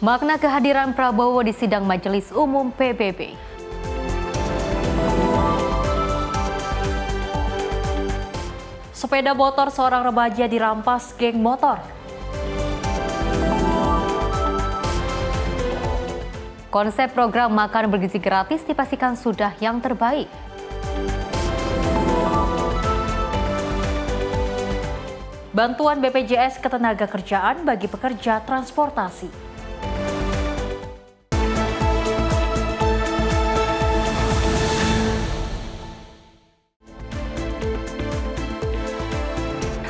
Makna kehadiran Prabowo di sidang Majelis Umum PBB. Sepeda motor seorang remaja dirampas geng motor. Konsep program makan bergizi gratis dipastikan sudah yang terbaik. Bantuan BPJS Ketenagakerjaan bagi pekerja transportasi.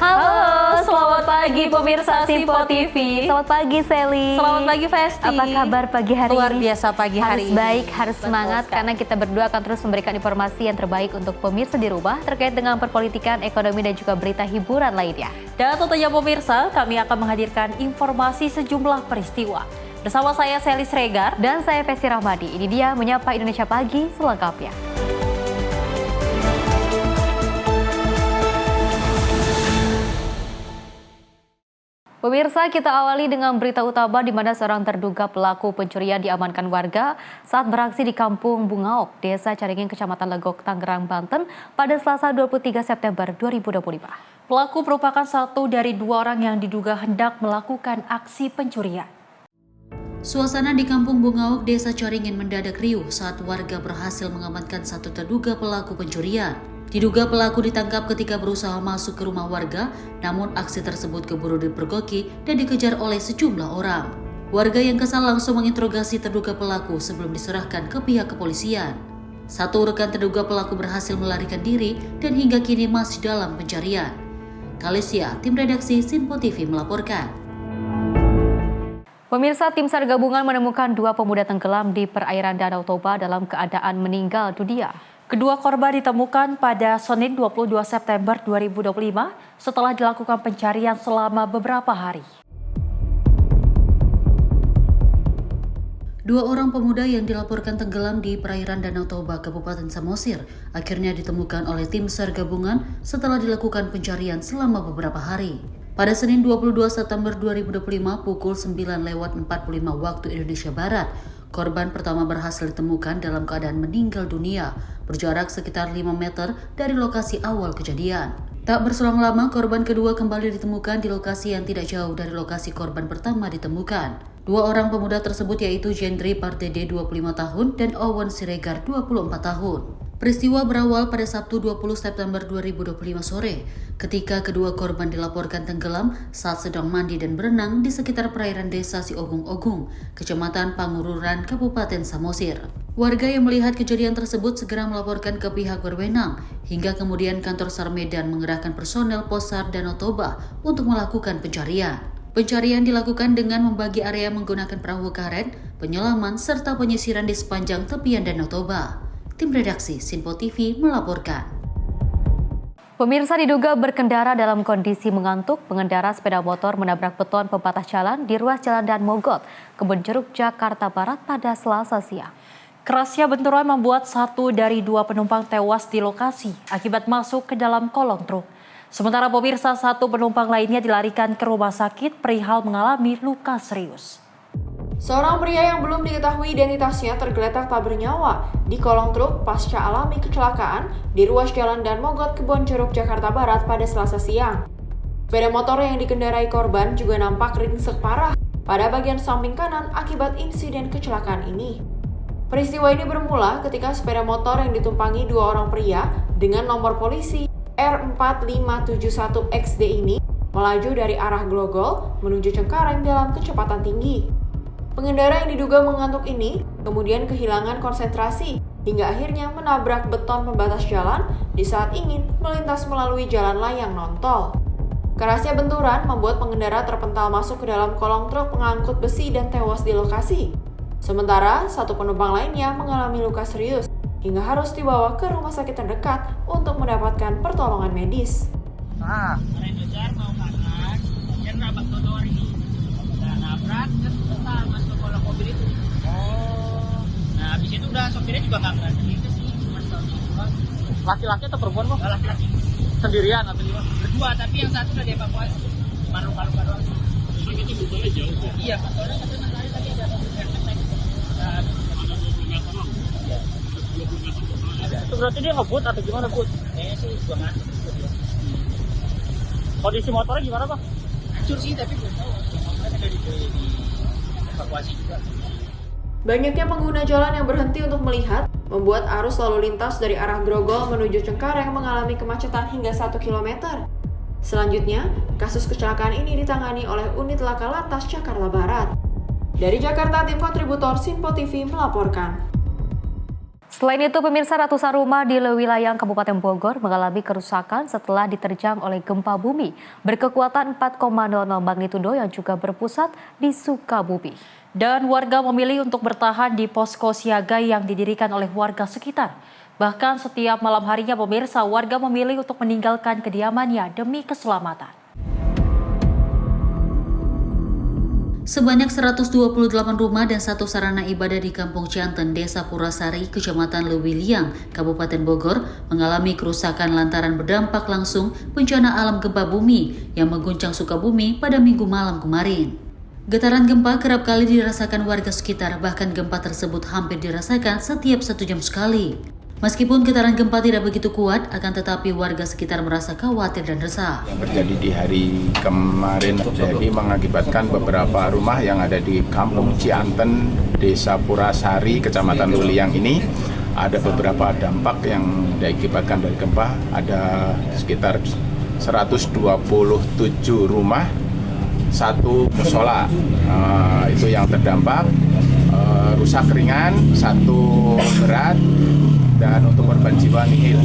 Halo, selamat pagi pemirsa Simpo TV. Selamat pagi Sally. Selamat pagi Festi. Apa kabar pagi hari Luar ini? biasa pagi hari Harus ini. baik, harus Betul semangat sekali. karena kita berdua akan terus memberikan informasi yang terbaik untuk pemirsa di rumah terkait dengan perpolitikan, ekonomi dan juga berita hiburan lainnya. Dan tentunya pemirsa, kami akan menghadirkan informasi sejumlah peristiwa. Bersama saya Sally Sregar. Dan saya Festi Rahmadi. Ini dia Menyapa Indonesia Pagi selengkapnya. Pemirsa, kita awali dengan berita utama di mana seorang terduga pelaku pencurian diamankan warga saat beraksi di Kampung Bungaok, Desa Caringin, Kecamatan Legok, Tangerang, Banten pada Selasa 23 September 2025. Pelaku merupakan satu dari dua orang yang diduga hendak melakukan aksi pencurian. Suasana di Kampung Bungaok, Desa Caringin mendadak riuh saat warga berhasil mengamankan satu terduga pelaku pencurian. Diduga pelaku ditangkap ketika berusaha masuk ke rumah warga, namun aksi tersebut keburu dipergoki dan dikejar oleh sejumlah orang. Warga yang kesal langsung menginterogasi terduga pelaku sebelum diserahkan ke pihak kepolisian. Satu rekan terduga pelaku berhasil melarikan diri dan hingga kini masih dalam pencarian. Kalesia, tim redaksi Simpo TV melaporkan. Pemirsa, tim SAR gabungan menemukan dua pemuda tenggelam di perairan Danau Toba dalam keadaan meninggal dunia. Kedua korban ditemukan pada Senin 22 September 2025 setelah dilakukan pencarian selama beberapa hari. Dua orang pemuda yang dilaporkan tenggelam di perairan Danau Toba, Kabupaten Samosir, akhirnya ditemukan oleh tim SAR gabungan setelah dilakukan pencarian selama beberapa hari. Pada Senin 22 September 2025 pukul 9:45 waktu Indonesia Barat, korban pertama berhasil ditemukan dalam keadaan meninggal dunia, berjarak sekitar 5 meter dari lokasi awal kejadian. Tak berselang lama, korban kedua kembali ditemukan di lokasi yang tidak jauh dari lokasi korban pertama ditemukan. Dua orang pemuda tersebut yaitu Jendri Pardede 25 tahun dan Owen Siregar 24 tahun. Peristiwa berawal pada Sabtu 20 September 2025 sore, ketika kedua korban dilaporkan tenggelam saat sedang mandi dan berenang di sekitar perairan desa Siogung-Ogung, Kecamatan Pangururan, Kabupaten Samosir. Warga yang melihat kejadian tersebut segera melaporkan ke pihak berwenang, hingga kemudian kantor SAR Medan mengerahkan personel Pos SAR Danau Toba untuk melakukan pencarian. Pencarian dilakukan dengan membagi area menggunakan perahu karet, penyelaman, serta penyisiran di sepanjang tepian Danau Toba. Tim redaksi Simpo TV melaporkan. Pemirsa, diduga berkendara dalam kondisi mengantuk, pengendara sepeda motor menabrak beton pembatas jalan di ruas Jalan Dan Mogot, Kebonjeruk, Jakarta Barat pada Selasa siang. Kerasnya benturan membuat satu dari dua penumpang tewas di lokasi akibat masuk ke dalam kolong truk. Sementara pemirsa, satu penumpang lainnya dilarikan ke rumah sakit perihal mengalami luka serius. Seorang pria yang belum diketahui identitasnya tergeletak tak bernyawa di kolong truk pasca alami kecelakaan di ruas Jalan Dan Mogot, Kebonjeruk, Jakarta Barat pada Selasa siang. Sepeda motor yang dikendarai korban juga nampak ringsek parah pada bagian samping kanan akibat insiden kecelakaan ini. Peristiwa ini bermula ketika sepeda motor yang ditumpangi dua orang pria dengan nomor polisi R4571XD ini melaju dari arah Glogol menuju Cengkareng dalam kecepatan tinggi. Pengendara yang diduga mengantuk ini kemudian kehilangan konsentrasi hingga akhirnya menabrak beton pembatas jalan di saat ingin melintas melalui jalan layang non-tol. Kerasnya benturan membuat pengendara terpental masuk ke dalam kolong truk pengangkut besi dan tewas di lokasi. Sementara satu penumpang lainnya mengalami luka serius hingga harus dibawa ke rumah sakit terdekat untuk mendapatkan pertolongan medis. Mau kanan, dia nabrak trotoar ini. Nabrak, terus masuk ke kolong mobil itu. Nah, habis itu udah sopirnya juga nggak berani gitu sih. Laki-laki atau perempuan, Bang? Laki-laki. Sendirian atau gimana? Berdua, tapi yang satu udah dievakuasi. Baru doang. Itu betulnya jauh ya? Iya, betulnya katanya lari tadi ada berarti dia ngebut atau gimana, Bud? Kayaknya sih gua ngantuk gitu ya. Kondisi motornya gimana, Bang? Hancur sih, tapi belum tahu. Motornya ada di evakuasi juga. Banyaknya pengguna jalan yang berhenti untuk melihat membuat arus lalu lintas dari arah Grogol menuju Cengkareng mengalami kemacetan hingga 1 km. Selanjutnya, kasus kecelakaan ini ditangani oleh Unit Laka Lantas Jakarta Barat. Dari Jakarta, tim kontributor Sinpo TV melaporkan. Selain itu, pemirsa, ratusan rumah di Lewilayang Kabupaten Bogor mengalami kerusakan setelah diterjang oleh gempa bumi berkekuatan 4,00 magnitudo yang juga berpusat di Sukabumi. Dan warga memilih untuk bertahan di posko siaga yang didirikan oleh warga sekitar. Bahkan setiap malam harinya, pemirsa, warga memilih untuk meninggalkan kediamannya demi keselamatan. Sebanyak 128 rumah dan 1 sarana ibadah di Kampung Cianten, Desa Purasari, Kecamatan Lewiliang, Kabupaten Bogor mengalami kerusakan lantaran berdampak langsung bencana alam gempa bumi yang mengguncang Sukabumi pada Minggu malam kemarin. Getaran gempa kerap kali dirasakan warga sekitar, bahkan gempa tersebut hampir dirasakan setiap 1 jam sekali. Meskipun getaran gempa tidak begitu kuat, akan tetapi warga sekitar merasa khawatir dan resah. Yang terjadi di hari kemarin jadi mengakibatkan beberapa rumah yang ada di Kampung Cianten, Desa Purasari, Kecamatan Lewiliang ini ada beberapa dampak yang diakibatkan dari gempa. Ada sekitar 127 rumah, 1 musola itu yang terdampak, rusak ringan, 1 berat, dan untuk korban jiwa nihil.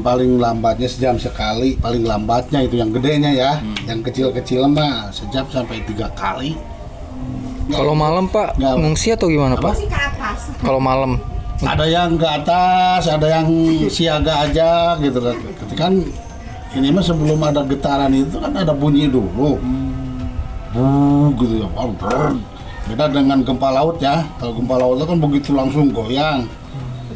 Paling lambatnya sejam sekali, paling lambatnya itu yang gedenya ya, yang kecil-kecil mah sejam sampai 3 kali. Kalau malam Pak, ngungsi atau gimana Pak? Kalau malam? Ada yang ke atas, ada yang siaga aja gitu kan. Ini mah sebelum ada getaran itu kan ada bunyi dulu. Gitu ya. Beda dengan gempa laut ya. Kalau gempa laut itu kan begitu langsung goyang.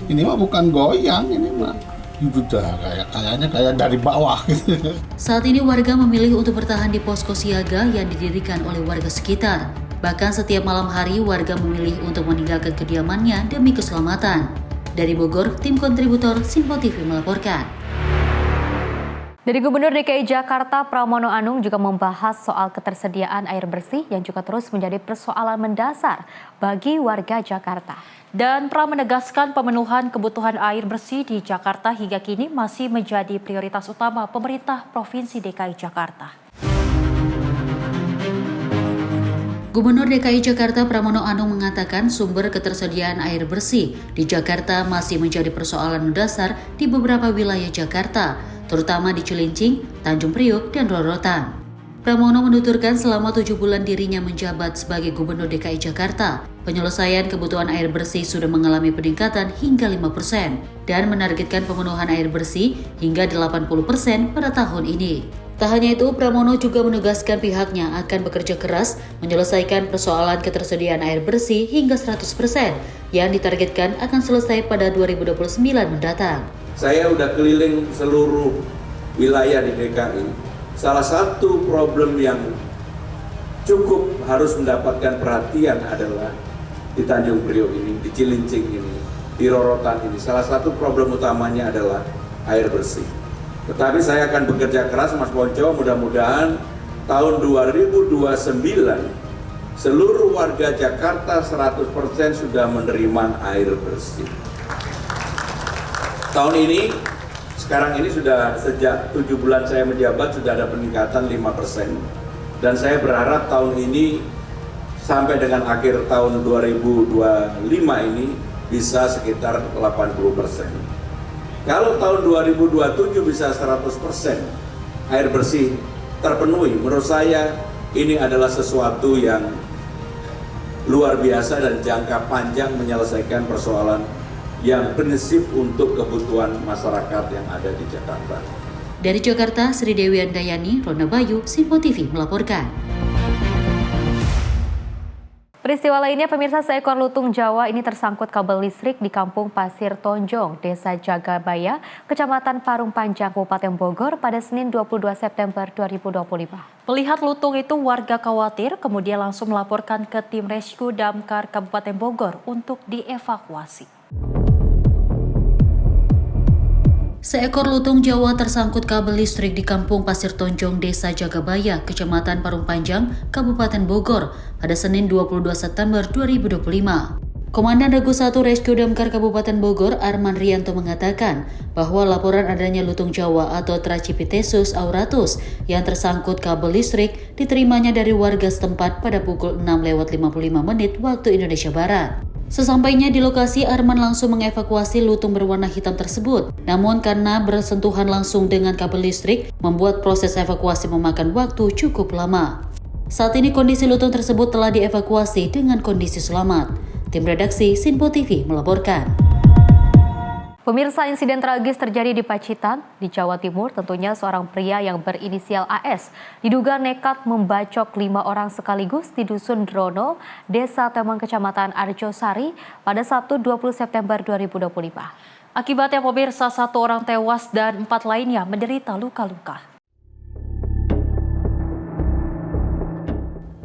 Ini mah bukan goyang, ini mah itu dah kayaknya kayak dari bawah gitu. Saat ini warga memilih untuk bertahan di posko siaga yang didirikan oleh warga sekitar. Bahkan setiap malam hari warga memilih untuk meninggalkan kediamannya demi keselamatan. Dari Bogor, tim kontributor Sinpo TV melaporkan. Dari Gubernur DKI Jakarta Pramono Anung juga membahas soal ketersediaan air bersih yang juga terus menjadi persoalan mendasar bagi warga Jakarta. Dan menegaskan pemenuhan kebutuhan air bersih di Jakarta hingga kini masih menjadi prioritas utama pemerintah Provinsi DKI Jakarta. Gubernur DKI Jakarta Pramono Anung mengatakan sumber ketersediaan air bersih di Jakarta masih menjadi persoalan mendasar di beberapa wilayah Jakarta, terutama di Cilincing, Tanjung Priok, dan Rorotan. Pramono menuturkan selama 7 bulan dirinya menjabat sebagai Gubernur DKI Jakarta, penyelesaian kebutuhan air bersih sudah mengalami peningkatan hingga 5% dan menargetkan pemenuhan air bersih hingga 80% pada tahun ini. Tak hanya itu, Pramono juga menegaskan pihaknya akan bekerja keras menyelesaikan persoalan ketersediaan air bersih hingga 100% yang ditargetkan akan selesai pada 2029 mendatang. Saya udah keliling seluruh wilayah di DKI. Salah satu problem yang cukup harus mendapatkan perhatian adalah di Tanjung Priok ini, di Cilincing ini, di Rorotan ini. Salah satu problem utamanya adalah air bersih. Tetapi saya akan bekerja keras, Mas Ponco, mudah-mudahan tahun 2029 seluruh warga Jakarta 100% sudah menerima air bersih. Tahun ini, sekarang ini sudah sejak 7 bulan saya menjabat sudah ada peningkatan 5%. Dan saya berharap tahun ini sampai dengan akhir tahun 2025 ini bisa sekitar 80%. Kalau tahun 2027 bisa 100% air bersih terpenuhi, menurut saya ini adalah sesuatu yang luar biasa dan jangka panjang menyelesaikan persoalan yang prinsip untuk kebutuhan masyarakat yang ada di Jakarta. Dari Jakarta, Sri Dewi Andayani, Rona Bayu, Sinpo TV melaporkan. Peristiwa lainnya, pemirsa, seekor lutung Jawa ini tersangkut kabel listrik di Kampung Pasir Tonjong, Desa Jagabaya, Kecamatan Parung Panjang, Kabupaten Bogor pada Senin 22 September 2025. Melihat lutung itu, warga khawatir kemudian langsung melaporkan ke tim rescue damkar Kabupaten Bogor untuk dievakuasi. Seekor lutung Jawa tersangkut kabel listrik di Kampung Pasir Tonjong, Desa Jagabaya, Kecamatan Parung Panjang, Kabupaten Bogor pada Senin 22 September 2025. Komandan Regu 1 Rescue Damkar Kabupaten Bogor, Arman Rianto mengatakan bahwa laporan adanya lutung Jawa atau Trachypithecus auratus yang tersangkut kabel listrik diterimanya dari warga setempat pada pukul 6:55 waktu Indonesia Barat. Sesampainya di lokasi, Arman langsung mengevakuasi lutung berwarna hitam tersebut. Namun karena bersentuhan langsung dengan kabel listrik, membuat proses evakuasi memakan waktu cukup lama. Saat ini kondisi lutung tersebut telah dievakuasi dengan kondisi selamat. Tim redaksi Sinpo TV melaporkan. Pemirsa, insiden tragis terjadi di Pacitan, di Jawa Timur. Tentunya seorang pria yang berinisial AS diduga nekat membacok 5 orang sekaligus di Dusun Drono, Desa Temon, Kecamatan Arjosari pada Sabtu 20 September 2025. Akibatnya pemirsa 1 orang tewas dan 4 lainnya menderita luka-luka.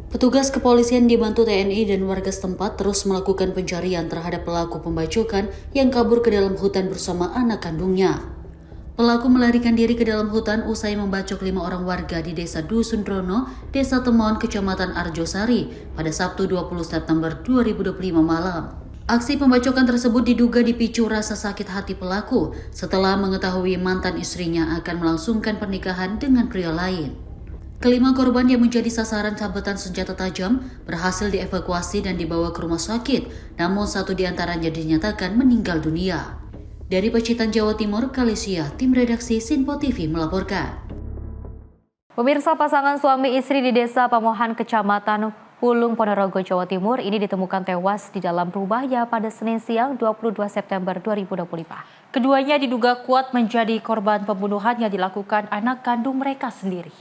Petugas kepolisian dibantu TNI dan warga setempat terus melakukan pencarian terhadap pelaku pembacokan yang kabur ke dalam hutan bersama anak kandungnya. Pelaku melarikan diri ke dalam hutan usai membacok 5 orang warga di Desa Dusun Drono, Desa Temon, Kecamatan Arjosari pada Sabtu 20 September 2025 malam. Aksi pembacokan tersebut diduga dipicu rasa sakit hati pelaku setelah mengetahui mantan istrinya akan melangsungkan pernikahan dengan pria lain. Kelima korban yang menjadi sasaran sabetan senjata tajam berhasil dievakuasi dan dibawa ke rumah sakit, namun 1 diantaranya dinyatakan meninggal dunia. Dari Pacitan, Jawa Timur, Kalesia, tim redaksi Sinpo TV melaporkan. Pemirsa, pasangan suami istri di Desa Pamohan, Kecamatan Pulung, Ponorogo, Jawa Timur ini ditemukan tewas di dalam rumahnya pada Senin siang 22 September 2025. Keduanya diduga kuat menjadi korban pembunuhan yang dilakukan anak kandung mereka sendiri.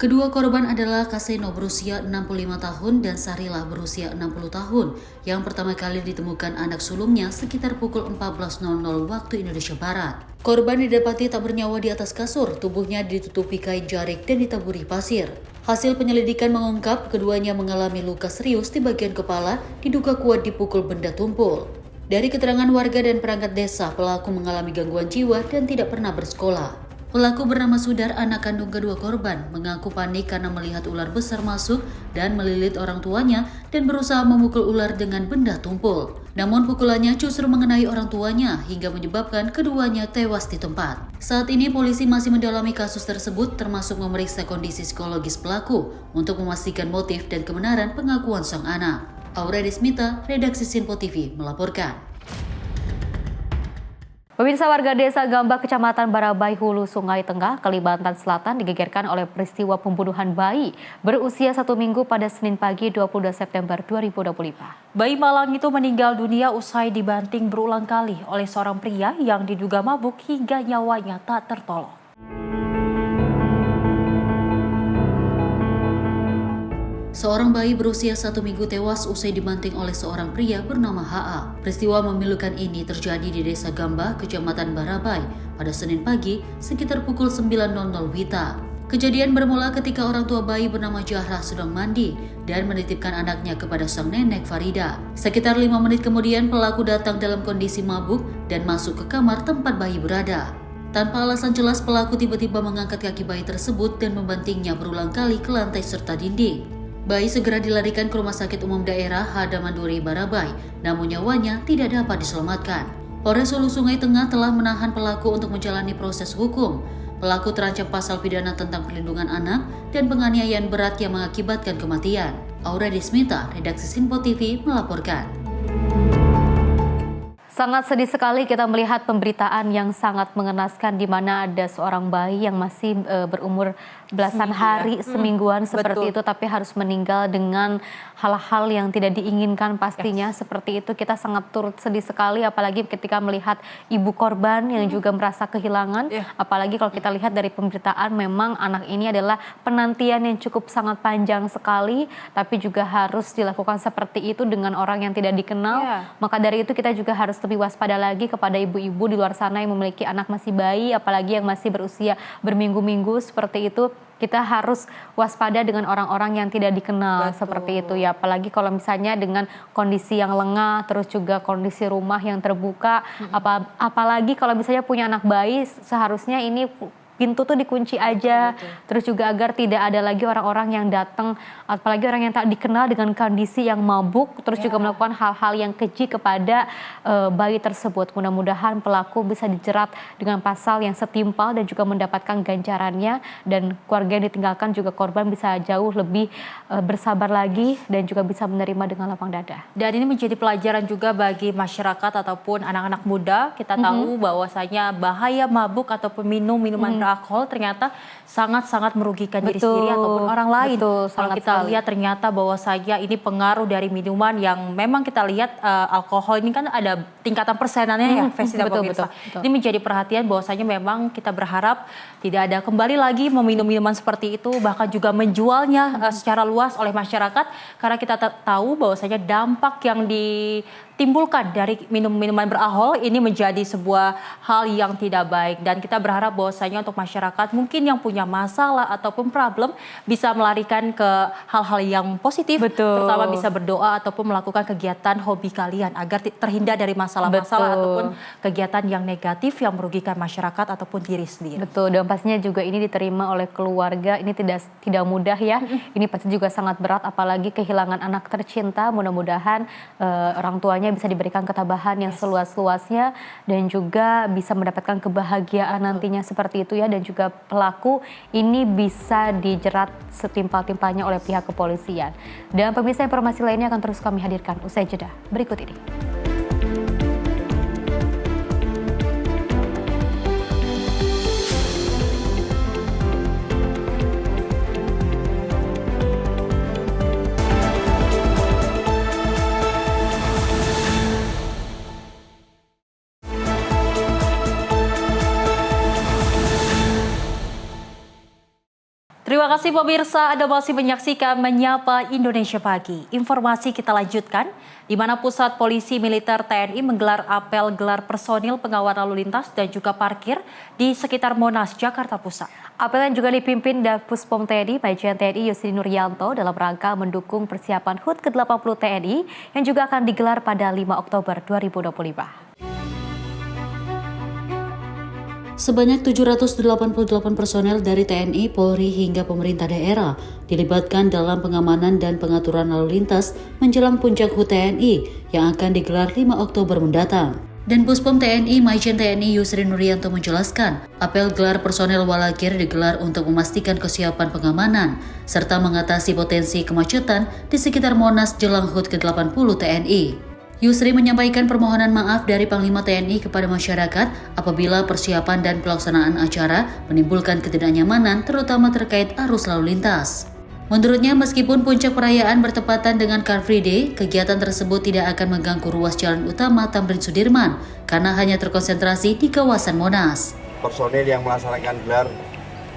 Kedua korban adalah Kaseno berusia 65 tahun dan Sarilah berusia 60 tahun yang pertama kali ditemukan anak sulungnya sekitar pukul 14.00 waktu Indonesia Barat. Korban didapati tak bernyawa di atas kasur, tubuhnya ditutupi kain jarik dan ditaburi pasir. Hasil penyelidikan mengungkap keduanya mengalami luka serius di bagian kepala, diduga kuat dipukul benda tumpul. Dari keterangan warga dan perangkat desa, pelaku mengalami gangguan jiwa dan tidak pernah bersekolah. Pelaku bernama Sudar, anak kandung kedua korban, mengaku panik karena melihat ular besar masuk dan melilit orang tuanya dan berusaha memukul ular dengan benda tumpul. Namun pukulannya justru mengenai orang tuanya hingga menyebabkan keduanya tewas di tempat. Saat ini polisi masih mendalami kasus tersebut termasuk memeriksa kondisi psikologis pelaku untuk memastikan motif dan kebenaran pengakuan sang anak. Aura Desmita, redaksi Sinpo TV melaporkan. Pemirsa, warga Desa Gambak, Kecamatan Barabai, Hulu Sungai Tengah, Kalimantan Selatan digegerkan oleh peristiwa pembunuhan bayi berusia 1 minggu pada Senin pagi 22 September 2025. Bayi malang itu meninggal dunia usai dibanting berulang kali oleh seorang pria yang diduga mabuk hingga nyawanya tak tertolong. Seorang bayi berusia 1 minggu tewas usai dibanting oleh seorang pria bernama HA. Peristiwa memilukan ini terjadi di Desa Gambak, Kecamatan Barabai pada Senin pagi sekitar pukul 9.00 WITA. Kejadian bermula ketika orang tua bayi bernama Jahrah sedang mandi dan menitipkan anaknya kepada sang nenek Farida. Sekitar 5 menit kemudian pelaku datang dalam kondisi mabuk dan masuk ke kamar tempat bayi berada. Tanpa alasan jelas, pelaku tiba-tiba mengangkat kaki bayi tersebut dan membantingnya berulang kali ke lantai serta dinding. Bayi segera dilarikan ke Rumah Sakit Umum Daerah Hadaman Duri Barabai, namun nyawanya tidak dapat diselamatkan. Polres Hulu Sungai Tengah telah menahan pelaku untuk menjalani proses hukum. Pelaku terancam pasal pidana tentang perlindungan anak dan penganiayaan berat yang mengakibatkan kematian. Aura Desmita, redaksi Sinpo TV melaporkan. Sangat sedih sekali kita melihat pemberitaan yang sangat mengenaskan di mana ada seorang bayi yang masih berumur belasan hari, semingguan seperti itu, tapi harus meninggal dengan hal-hal yang tidak diinginkan pastinya. Seperti itu kita sangat turut sedih sekali, apalagi ketika melihat ibu korban yang juga merasa kehilangan. Apalagi kalau kita lihat dari pemberitaan, memang anak ini adalah penantian yang cukup sangat panjang sekali, tapi juga harus dilakukan seperti itu dengan orang yang tidak dikenal. Maka dari itu kita juga harus lebih waspada lagi kepada ibu-ibu di luar sana yang memiliki anak masih bayi, apalagi yang masih berusia berminggu-minggu seperti itu. Kita harus waspada dengan orang-orang yang tidak dikenal. Betul. Seperti itu ya. Apalagi kalau misalnya dengan kondisi yang lengah, terus juga kondisi rumah yang terbuka, apalagi kalau misalnya punya anak bayi, seharusnya ini pintu tuh dikunci aja. Terus juga agar tidak ada lagi orang-orang yang datang, apalagi orang yang tak dikenal dengan kondisi yang mabuk, terus juga melakukan hal-hal yang keji kepada bayi tersebut. Mudah-mudahan pelaku bisa dijerat dengan pasal yang setimpal dan juga mendapatkan ganjarannya, dan keluarga yang ditinggalkan juga korban bisa jauh lebih bersabar lagi dan juga bisa menerima dengan lapang dada. Dan ini menjadi pelajaran juga bagi masyarakat ataupun anak-anak muda. Kita tahu bahwasanya bahaya mabuk ataupun minum minuman beralkohol ternyata sangat-sangat merugikan diri sendiri ataupun orang lain. Kalau kita lihat ternyata bahwasanya ini pengaruh dari minuman yang memang kita lihat alkohol ini kan ada tingkatan persenannya ya, Festi dan pemirsa. Ini menjadi perhatian bahwasanya memang kita berharap tidak ada kembali lagi meminum minuman seperti itu, bahkan juga menjualnya secara luas oleh masyarakat, karena kita tahu bahwasanya dampak yang ditimbulkan dari minuman beralkohol ini menjadi sebuah hal yang tidak baik, dan kita berharap bahwasanya untuk masyarakat mungkin yang punya masalah ataupun problem bisa melarikan ke hal-hal yang positif, terutama bisa berdoa ataupun melakukan kegiatan hobi kalian agar terhindar dari masalah-masalah ataupun kegiatan yang negatif yang merugikan masyarakat ataupun diri sendiri. Betul, dan pastinya juga ini diterima oleh keluarga, ini tidak mudah ya. Ini pasti juga sangat berat, apalagi kehilangan anak tercinta. Mudah-mudahan orang tuanya bisa diberikan ketabahan yang seluas-luasnya dan juga bisa mendapatkan kebahagiaan nantinya seperti itu ya, dan juga pelaku ini bisa dijerat setimpal-timpalnya oleh pihak kepolisian. Dan pemirsa, informasi lainnya akan terus kami hadirkan usai jeda berikut ini. Terima kasih pemirsa, Anda masih menyaksikan Menyapa Indonesia Pagi. Informasi kita lanjutkan, di mana Pusat Polisi Militer TNI menggelar apel gelar personil pengawal lalu lintas dan juga parkir di sekitar Monas, Jakarta Pusat. Apel yang juga dipimpin Puspom TNI, Majen TNI Yusri Nuryanto dalam rangka mendukung persiapan HUT ke-80 TNI yang juga akan digelar pada 5 Oktober 2025. Sebanyak 788 personel dari TNI, Polri hingga pemerintah daerah dilibatkan dalam pengamanan dan pengaturan lalu lintas menjelang puncak HUT TNI yang akan digelar 5 Oktober mendatang. Dan Puspom TNI Majen TNI Yusri Nuryanto menjelaskan, apel gelar personel Walakir digelar untuk memastikan kesiapan pengamanan serta mengatasi potensi kemacetan di sekitar Monas jelang HUT ke-80 TNI. Yusri menyampaikan permohonan maaf dari Panglima TNI kepada masyarakat apabila persiapan dan pelaksanaan acara menimbulkan ketidaknyamanan terutama terkait arus lalu lintas. Menurutnya, meskipun puncak perayaan bertepatan dengan Car Free Day, kegiatan tersebut tidak akan mengganggu ruas jalan utama Tamrin Sudirman karena hanya terkonsentrasi di kawasan Monas. Personil yang melaksanakan gelar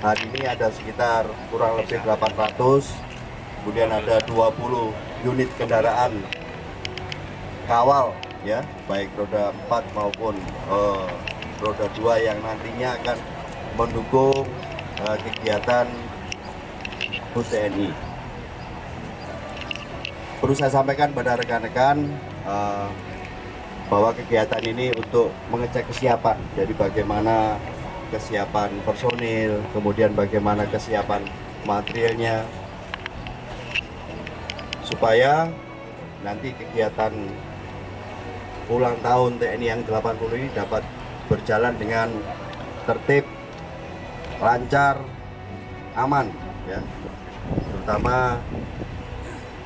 hari ini ada sekitar kurang lebih 800, kemudian ada 20 unit kendaraan kawal ya, baik roda 4 maupun roda 2 yang nantinya akan mendukung kegiatan HUT TNI. Perlu saya sampaikan pada rekan-rekan bahwa kegiatan ini untuk mengecek kesiapan, jadi bagaimana kesiapan personil, kemudian bagaimana kesiapan materialnya, supaya nanti kegiatan ulang tahun TNI yang 80 ini dapat berjalan dengan tertib, lancar, aman ya. Terutama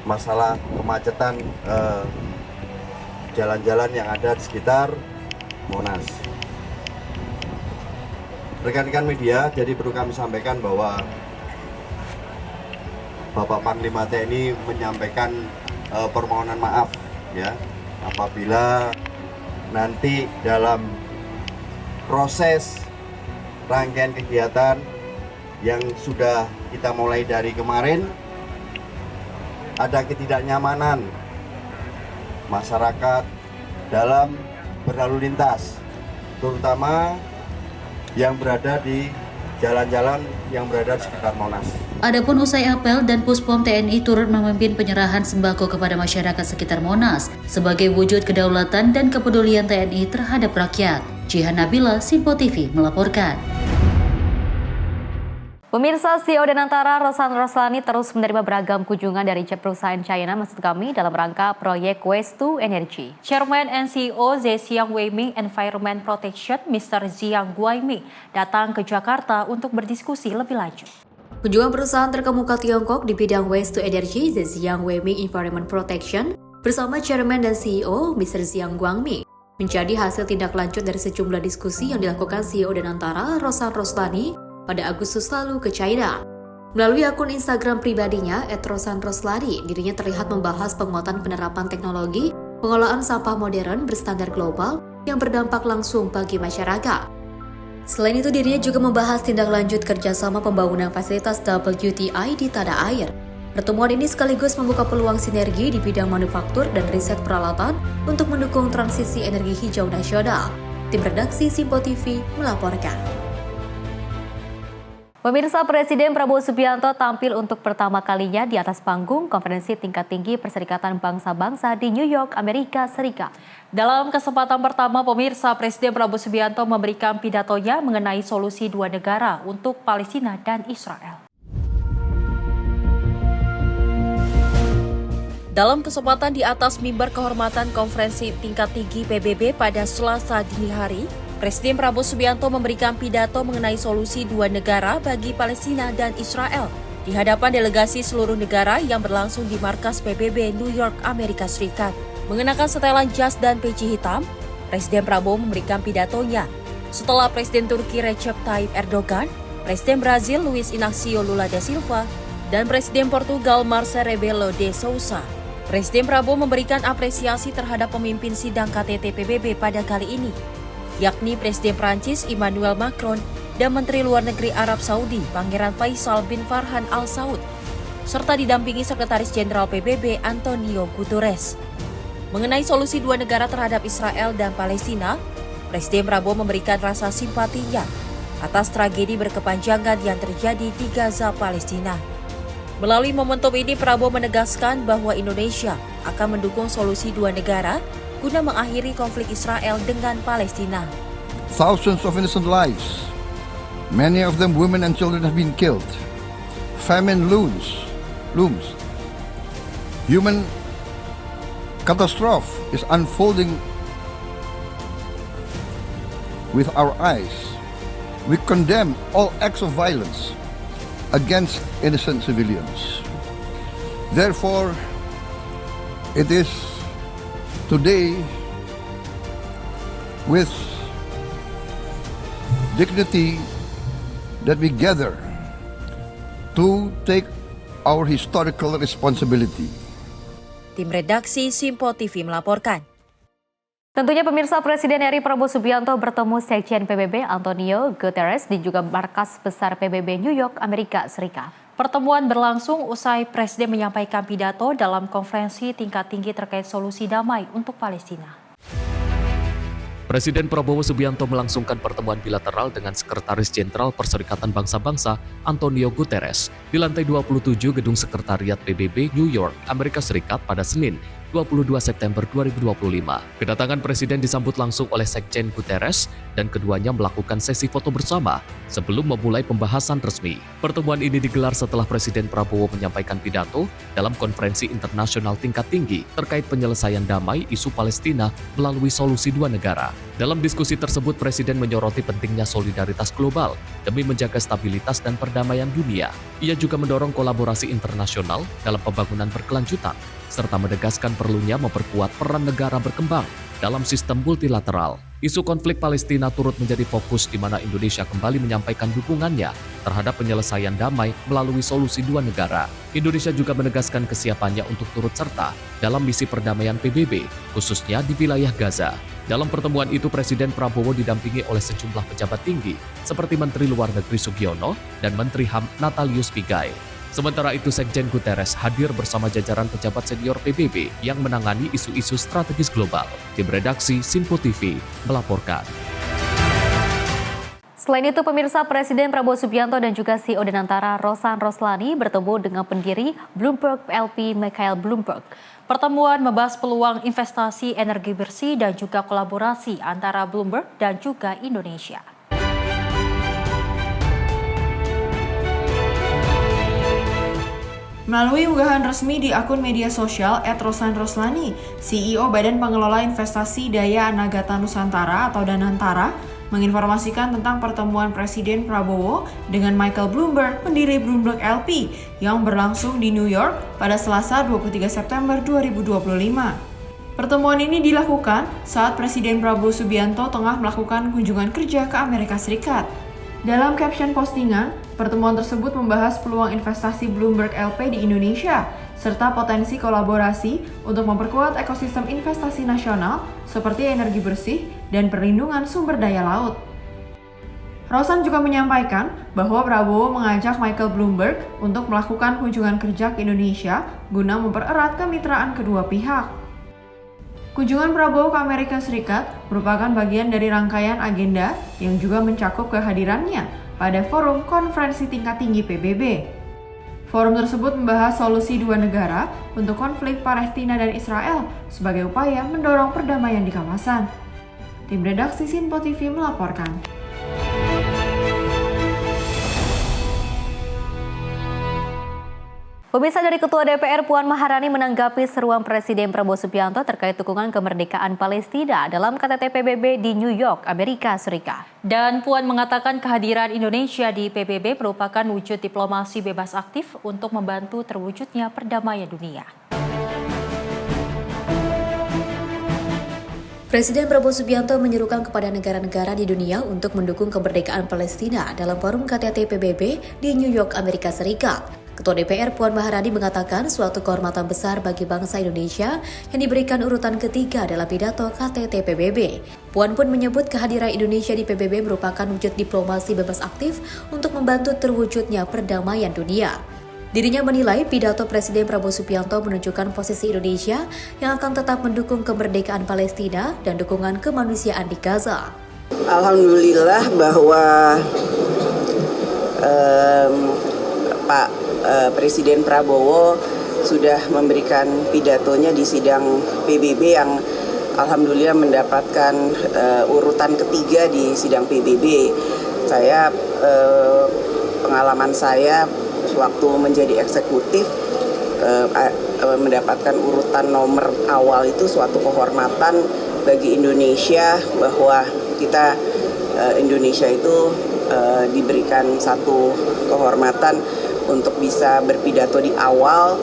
masalah kemacetan jalan-jalan yang ada di sekitar Monas. Rekan-rekan media, jadi perlu kami sampaikan bahwa Bapak Panglima TNI menyampaikan permohonan maaf ya, apabila nanti dalam proses rangkaian kegiatan yang sudah kita mulai dari kemarin ada ketidaknyamanan masyarakat dalam berlalu lintas, terutama yang berada di jalan-jalan yang berada di sekitar Monas. Adapun usai apel dan Puspom TNI turut memimpin penyerahan sembako kepada masyarakat sekitar Monas sebagai wujud kedaulatan dan kepedulian TNI terhadap rakyat. Jihan Nabila, Simpo TV melaporkan. Pemirsa, CEO Danantara Rosan Roslani terus menerima beragam kunjungan dari perusahaan China dalam rangka proyek Waste to Energy. Chairman and CEO Zhejiang Weiming Environment Protection, Mr. Jiang Guangming, datang ke Jakarta untuk berdiskusi lebih lanjut. Kunjungan perusahaan terkemuka Tiongkok di bidang Waste to Energy, Zhejiang Weiming Environment Protection, bersama Chairman dan CEO Mr. Jiang Guangming, menjadi hasil tindak lanjut dari sejumlah diskusi yang dilakukan CEO Danantara Rosan Roslani pada Agustus lalu ke China. Melalui akun Instagram pribadinya, @rosanroslani, dirinya terlihat membahas penguatan penerapan teknologi pengolahan sampah modern berstandar global yang berdampak langsung bagi masyarakat. Selain itu, dirinya juga membahas tindak lanjut kerjasama pembangunan fasilitas WTI di tanah air. Pertemuan ini sekaligus membuka peluang sinergi di bidang manufaktur dan riset peralatan untuk mendukung transisi energi hijau nasional. Tim redaksi Simpo TV melaporkan. Pemirsa, Presiden Prabowo Subianto tampil untuk pertama kalinya di atas panggung konferensi tingkat tinggi Perserikatan Bangsa-Bangsa di New York, Amerika Serikat. Dalam kesempatan pertama, pemirsa, Presiden Prabowo Subianto memberikan pidatonya mengenai solusi dua negara untuk Palestina dan Israel. Dalam kesempatan di atas mimbar kehormatan konferensi tingkat tinggi PBB pada Selasa dini hari, Presiden Prabowo Subianto memberikan pidato mengenai solusi dua negara bagi Palestina dan Israel di hadapan delegasi seluruh negara yang berlangsung di markas PBB New York, Amerika Serikat. Mengenakan setelan jas dan peci hitam, Presiden Prabowo memberikan pidatonya setelah Presiden Turki Recep Tayyip Erdogan, Presiden Brazil Luiz Inacio Lula da Silva, dan Presiden Portugal Marcelo Rebelo de Sousa. Presiden Prabowo memberikan apresiasi terhadap pemimpin sidang KTT PBB pada kali ini, yakni Presiden Prancis Emmanuel Macron dan Menteri Luar Negeri Arab Saudi Pangeran Faisal bin Farhan Al Saud, serta didampingi Sekretaris Jenderal PBB Antonio Guterres. Mengenai solusi dua negara terhadap Israel dan Palestina, Presiden Prabowo memberikan rasa simpatinya atas tragedi berkepanjangan yang terjadi di Gaza, Palestina. Melalui momentum ini, Prabowo menegaskan bahwa Indonesia akan mendukung solusi dua negara guna mengakhiri konflik Israel dengan Palestina. Thousands of innocent lives, many of them women and children, have been killed. Famine looms. Human catastrophe is unfolding with our eyes. We condemn all acts of violence against innocent civilians. Therefore, it is today with dignity that we gather to take our historical responsibility. Tim redaksi Simpo TV melaporkan. Tentunya pemirsa, Presiden RI Prabowo Subianto bertemu Sekjen PBB Antonio Guterres di juga markas besar PBB New York, Amerika Serikat. Pertemuan berlangsung usai Presiden menyampaikan pidato dalam konferensi tingkat tinggi terkait solusi damai untuk Palestina. Presiden Prabowo Subianto melangsungkan pertemuan bilateral dengan Sekretaris Jenderal Perserikatan Bangsa-Bangsa Antonio Guterres di lantai 27 Gedung Sekretariat PBB New York, Amerika Serikat pada Senin, 22 September 2025. Kedatangan Presiden disambut langsung oleh Sekjen Guterres dan keduanya melakukan sesi foto bersama sebelum memulai pembahasan resmi. Pertemuan ini digelar setelah Presiden Prabowo menyampaikan pidato dalam konferensi internasional tingkat tinggi terkait penyelesaian damai isu Palestina melalui solusi dua negara. Dalam diskusi tersebut, Presiden menyoroti pentingnya solidaritas global demi menjaga stabilitas dan perdamaian dunia. Ia juga mendorong kolaborasi internasional dalam pembangunan berkelanjutan, serta menegaskan perlunya memperkuat peran negara berkembang dalam sistem multilateral. Isu konflik Palestina turut menjadi fokus di mana Indonesia kembali menyampaikan dukungannya terhadap penyelesaian damai melalui solusi dua negara. Indonesia juga menegaskan kesiapannya untuk turut serta dalam misi perdamaian PBB, khususnya di wilayah Gaza. Dalam pertemuan itu, Presiden Prabowo didampingi oleh sejumlah pejabat tinggi seperti Menteri Luar Negeri Sugiono dan Menteri HAM Natalius Pigai. Sementara itu, Sekjen Guterres hadir bersama jajaran pejabat senior PBB yang menangani isu-isu strategis global. Tim redaksi Sinpo TV melaporkan. Selain itu, pemirsa, Presiden Prabowo Subianto dan juga CEO Danantara Rosan Roslani bertemu dengan pendiri Bloomberg LP Michael Bloomberg. Pertemuan membahas peluang investasi energi bersih dan juga kolaborasi antara Bloomberg dan juga Indonesia. Melalui unggahan resmi di akun media sosial @rosanroslani, CEO Badan Pengelola Investasi Daya Anagata Nusantara atau Danantara, menginformasikan tentang pertemuan Presiden Prabowo dengan Michael Bloomberg, pendiri Bloomberg LP, yang berlangsung di New York pada Selasa 23 September 2025. Pertemuan ini dilakukan saat Presiden Prabowo Subianto tengah melakukan kunjungan kerja ke Amerika Serikat. Dalam caption postingan, pertemuan tersebut membahas peluang investasi Bloomberg LP di Indonesia, serta potensi kolaborasi untuk memperkuat ekosistem investasi nasional seperti energi bersih dan perlindungan sumber daya laut. Rosan juga menyampaikan bahwa Prabowo mengajak Michael Bloomberg untuk melakukan kunjungan kerja ke Indonesia guna mempererat kemitraan kedua pihak. Kunjungan Prabowo ke Amerika Serikat merupakan bagian dari rangkaian agenda yang juga mencakup kehadirannya pada forum konferensi tingkat tinggi PBB. Forum tersebut membahas solusi dua negara untuk konflik Palestina dan Israel sebagai upaya mendorong perdamaian di kawasan. Tim redaksi Sinpo TV melaporkan. Pemirsa, dari Ketua DPR Puan Maharani menanggapi seruan Presiden Prabowo Subianto terkait dukungan kemerdekaan Palestina dalam KTT PBB di New York, Amerika Serikat. Dan Puan mengatakan kehadiran Indonesia di PBB merupakan wujud diplomasi bebas aktif untuk membantu terwujudnya perdamaian dunia. Presiden Prabowo Subianto menyerukan kepada negara-negara di dunia untuk mendukung kemerdekaan Palestina dalam forum KTT PBB di New York, Amerika Serikat. Ketua DPR Puan Maharani mengatakan suatu kehormatan besar bagi bangsa Indonesia yang diberikan urutan ketiga dalam pidato KTT PBB. Puan pun menyebut kehadiran Indonesia di PBB merupakan wujud diplomasi bebas aktif untuk membantu terwujudnya perdamaian dunia. Dirinya menilai pidato Presiden Prabowo Subianto menunjukkan posisi Indonesia yang akan tetap mendukung kemerdekaan Palestina dan dukungan kemanusiaan di Gaza. Alhamdulillah bahwa Pak Presiden Prabowo sudah memberikan pidatonya di sidang PBB yang alhamdulillah mendapatkan urutan ketiga di sidang PBB. Saya pengalaman saya waktu menjadi eksekutif mendapatkan urutan nomor awal itu suatu kehormatan bagi Indonesia, bahwa kita Indonesia itu diberikan satu kehormatan untuk bisa berpidato di awal.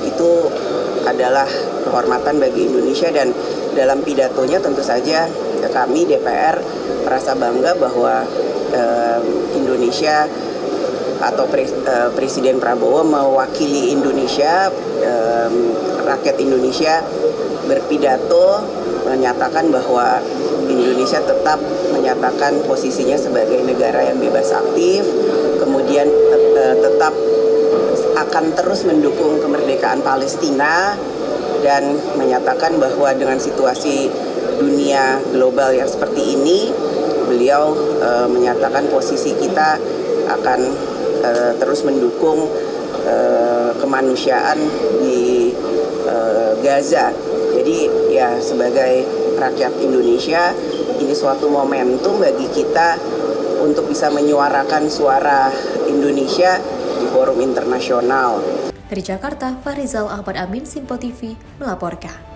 Itu adalah kehormatan bagi Indonesia, dan dalam pidatonya tentu saja kami DPR merasa bangga bahwa Indonesia atau Presiden Prabowo mewakili Indonesia, rakyat Indonesia berpidato menyatakan bahwa Indonesia tetap menyatakan posisinya sebagai negara yang bebas aktif, kemudian tetap akan terus mendukung kemerdekaan Palestina, dan menyatakan bahwa dengan situasi dunia global yang seperti ini, beliau menyatakan posisi kita akan terus mendukung kemanusiaan di Gaza. Jadi ya, sebagai rakyat Indonesia, ini suatu momentum bagi kita untuk bisa menyuarakan suara Indonesia di forum internasional. Dari Jakarta, Farizal Ahmad Amin, Sinpo TV melaporkan.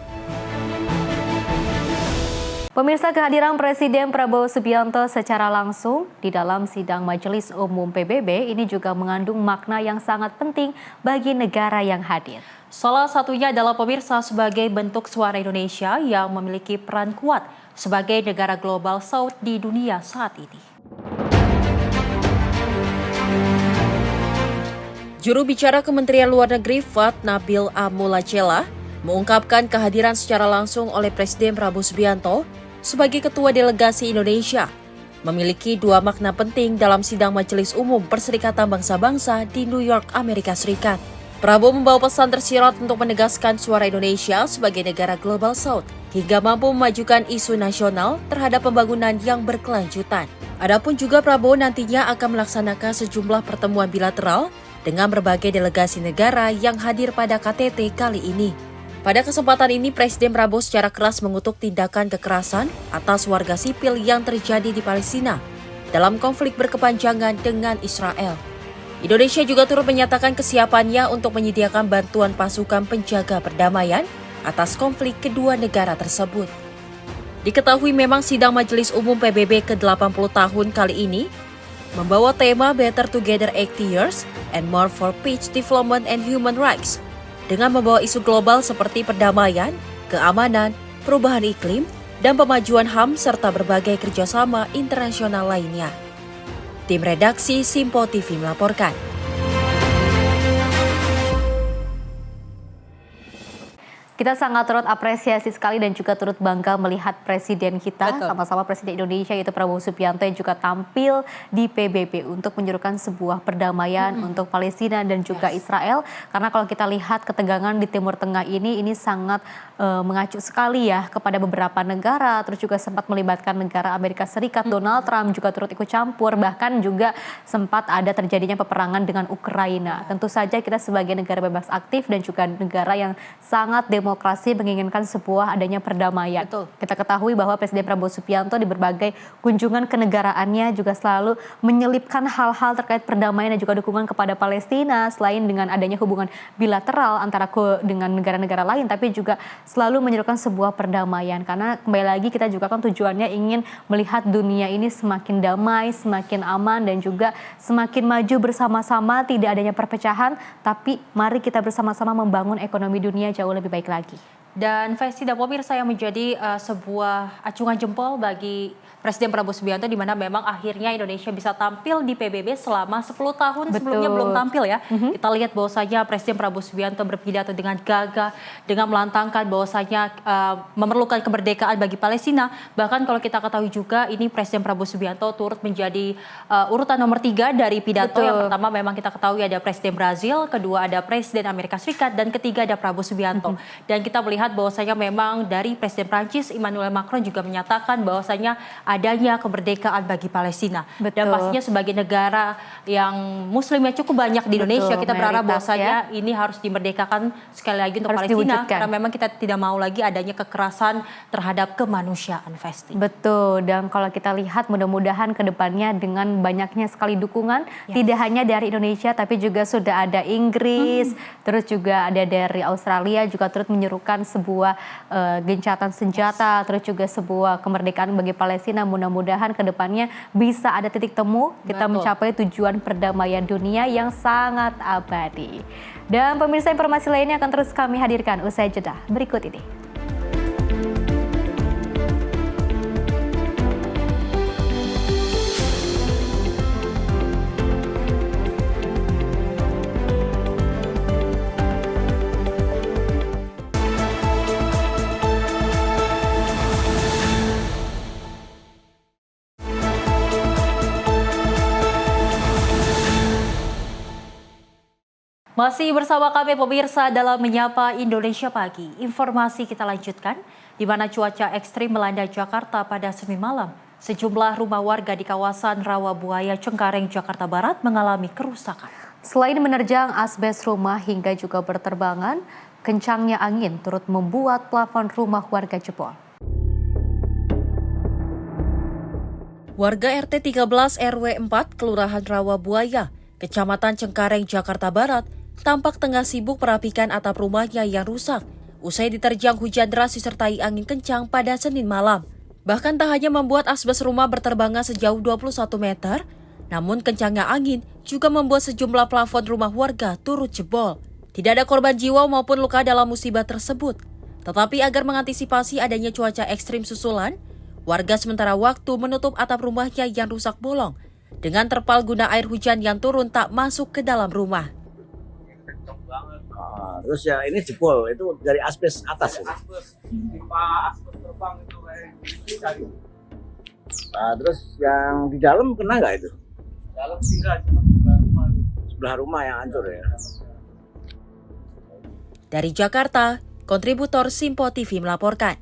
Pemirsa, kehadiran Presiden Prabowo Subianto secara langsung di dalam sidang Majelis Umum PBB ini juga mengandung makna yang sangat penting bagi negara yang hadir. Salah satunya adalah pemirsa sebagai bentuk suara Indonesia yang memiliki peran kuat sebagai negara global South di dunia saat ini. Juru bicara Kementerian Luar Negeri Fad Nabil Amulacela mengungkapkan kehadiran secara langsung oleh Presiden Prabowo Subianto sebagai Ketua Delegasi Indonesia memiliki dua makna penting dalam sidang Majelis Umum Perserikatan Bangsa-Bangsa di New York, Amerika Serikat. Prabowo membawa pesan tersirat untuk menegaskan suara Indonesia sebagai negara Global South hingga mampu memajukan isu nasional terhadap pembangunan yang berkelanjutan. Adapun juga Prabowo nantinya akan melaksanakan sejumlah pertemuan bilateral dengan berbagai delegasi negara yang hadir pada KTT kali ini. Pada kesempatan ini, Presiden Prabowo secara keras mengutuk tindakan kekerasan atas warga sipil yang terjadi di Palestina dalam konflik berkepanjangan dengan Israel. Indonesia juga turut menyatakan kesiapannya untuk menyediakan bantuan pasukan penjaga perdamaian atas konflik kedua negara tersebut. Diketahui memang sidang Majelis Umum PBB ke-80 tahun kali ini membawa tema Better Together 80 Years and More for Peace, Development and Human Rights dengan membawa isu global seperti perdamaian, keamanan, perubahan iklim, dan pemajuan HAM serta berbagai kerjasama internasional lainnya. Tim redaksi Simpo TV melaporkan. Kita sangat turut apresiasi sekali dan juga turut bangga melihat Presiden kita, sama-sama Presiden Indonesia yaitu Prabowo Subianto yang juga tampil di PBB untuk menyerukan sebuah perdamaian untuk Palestina dan juga Israel. Karena kalau kita lihat ketegangan di Timur Tengah ini sangat mengacu sekali ya kepada beberapa negara, terus juga sempat melibatkan negara Amerika Serikat, Donald Trump juga turut ikut campur, bahkan juga sempat ada terjadinya peperangan dengan Ukraina. Tentu saja kita sebagai negara bebas aktif dan juga negara yang sangat demokrasi menginginkan sebuah adanya perdamaian. Kita ketahui bahwa Presiden Prabowo Subianto di berbagai kunjungan kenegaraannya juga selalu menyelipkan hal-hal terkait perdamaian dan juga dukungan kepada Palestina, selain dengan adanya hubungan bilateral antara dengan negara-negara lain, tapi juga selalu menyerukan sebuah perdamaian. Karena kembali lagi kita juga kan tujuannya ingin melihat dunia ini semakin damai, semakin aman, dan juga semakin maju bersama-sama, tidak adanya perpecahan, tapi mari kita bersama-sama membangun ekonomi dunia jauh lebih baik lagi. Dan Festi dan pemirsa yang menjadi sebuah acungan jempol bagi Presiden Prabowo Subianto, di mana memang akhirnya Indonesia bisa tampil di PBB selama 10 tahun. Sebelumnya belum tampil ya. Kita lihat bahwasanya Presiden Prabowo Subianto berpidato dengan gagah, dengan melantangkan bahwasanya memerlukan kemerdekaan bagi Palestina. Bahkan kalau kita ketahui juga ini Presiden Prabowo Subianto turut menjadi urutan nomor 3 dari pidato. Yang pertama memang kita ketahui ada Presiden Brazil, kedua ada Presiden Amerika Serikat, dan ketiga ada Prabowo Subianto. Dan kita melihat bahwasanya memang dari Presiden Prancis Emmanuel Macron juga menyatakan bahwasanya adanya kemerdekaan bagi Palestina. Dan pastinya sebagai negara yang muslimnya cukup banyak di Indonesia, kita berharap bahwasanya ini harus dimerdekakan sekali lagi untuk Palestina, karena memang kita tidak mau lagi adanya kekerasan terhadap kemanusiaan, Festi. Betul, dan kalau kita lihat mudah-mudahan ke depannya dengan banyaknya sekali dukungan, tidak hanya dari Indonesia tapi juga sudah ada Inggris, terus juga ada dari Australia juga turut menyerukan sebuah gencatan senjata, terus juga sebuah kemerdekaan bagi Palestina. Mudah-mudahan ke depannya bisa ada titik temu, kita mencapai tujuan perdamaian dunia yang sangat abadi. Dan pemirsa, informasi lainnya akan terus kami hadirkan usai jeda berikut ini. Masih bersama kami pemirsa dalam Menyapa Indonesia Pagi. Informasi kita lanjutkan, di mana cuaca ekstrim melanda Jakarta pada Senin malam. Sejumlah rumah warga di kawasan Rawabuaya, Cengkareng, Jakarta Barat mengalami kerusakan. Selain menerjang asbes rumah hingga juga berterbangan, kencangnya angin turut membuat plafon rumah warga jebol. Warga RT 13 RW 4 Kelurahan Rawabuaya, Kecamatan Cengkareng, Jakarta Barat, tampak tengah sibuk merapikan atap rumahnya yang rusak usai diterjang hujan deras disertai angin kencang pada Senin malam. Bahkan tak hanya membuat asbes rumah berterbangan sejauh 21 meter, namun kencangnya angin juga membuat sejumlah plafon rumah warga turut jebol. Tidak ada korban jiwa maupun luka dalam musibah tersebut. Tetapi agar mengantisipasi adanya cuaca ekstrim susulan, warga sementara waktu menutup atap rumahnya yang rusak bolong dengan terpal guna air hujan yang turun tak masuk ke dalam rumah. Terus ya ini jebol, itu dari asbes atas. Nah, terus yang di dalam kena nggak itu? Dalam tinggal cuma Sebelah rumah yang hancur ya. Dari Jakarta, kontributor Simpo TV melaporkan.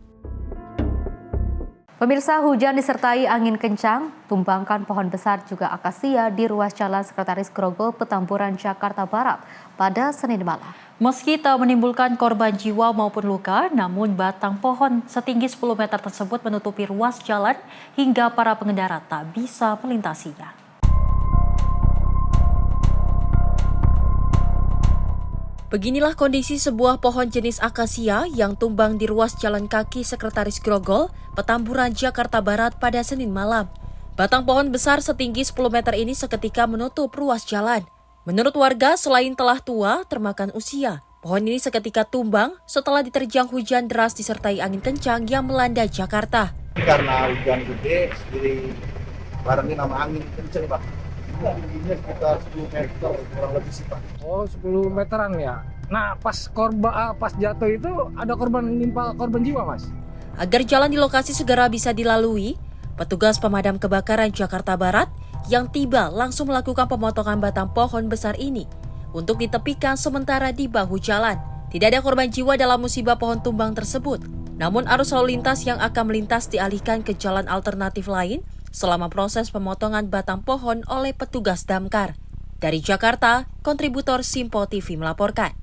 Pemirsa, hujan disertai angin kencang, tumbangkan pohon besar juga akasia di ruas jalan Sekretaris Grogol, Petamburan, Jakarta Barat pada Senin malam. Meski tak menimbulkan korban jiwa maupun luka, namun batang pohon setinggi 10 meter tersebut menutupi ruas jalan hingga para pengendara tak bisa melintasinya. Beginilah kondisi sebuah pohon jenis akasia yang tumbang di ruas jalan kaki Sekretaris Grogol, Petamburan, Jakarta Barat pada Senin malam. Batang pohon besar setinggi 10 meter ini seketika menutup ruas jalan. Menurut warga, selain telah tua, termakan usia. Pohon ini seketika tumbang setelah diterjang hujan deras disertai angin kencang yang melanda Jakarta. Karena hujan gede, jadi barengnya nama angin kencang, Pak. Tingginya sekitar 10 meter kurang lebih sih, Pak. Oh, 10 meteran ya. Nah, pas jatuh itu ada menimpa korban jiwa, Mas. Agar jalan di lokasi segera bisa dilalui, petugas pemadam kebakaran Jakarta Barat yang tiba langsung melakukan pemotongan batang pohon besar ini untuk ditepikan sementara di bahu jalan. Tidak ada korban jiwa dalam musibah pohon tumbang tersebut. Namun arus lalu lintas yang akan melintas dialihkan ke jalan alternatif lain selama proses pemotongan batang pohon oleh petugas damkar. Dari Jakarta, kontributor Simpo TV melaporkan.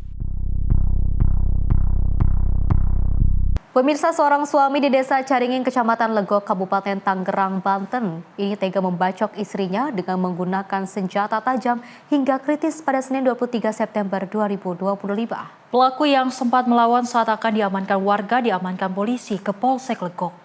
Pemirsa, seorang suami di Desa Caringin, Kecamatan Legok, Kabupaten Tangerang, Banten, ini tega membacok istrinya dengan menggunakan senjata tajam hingga kritis pada Senin 23 September 2025. Pelaku yang sempat melawan saat akan diamankan warga diamankan polisi ke Polsek Legok.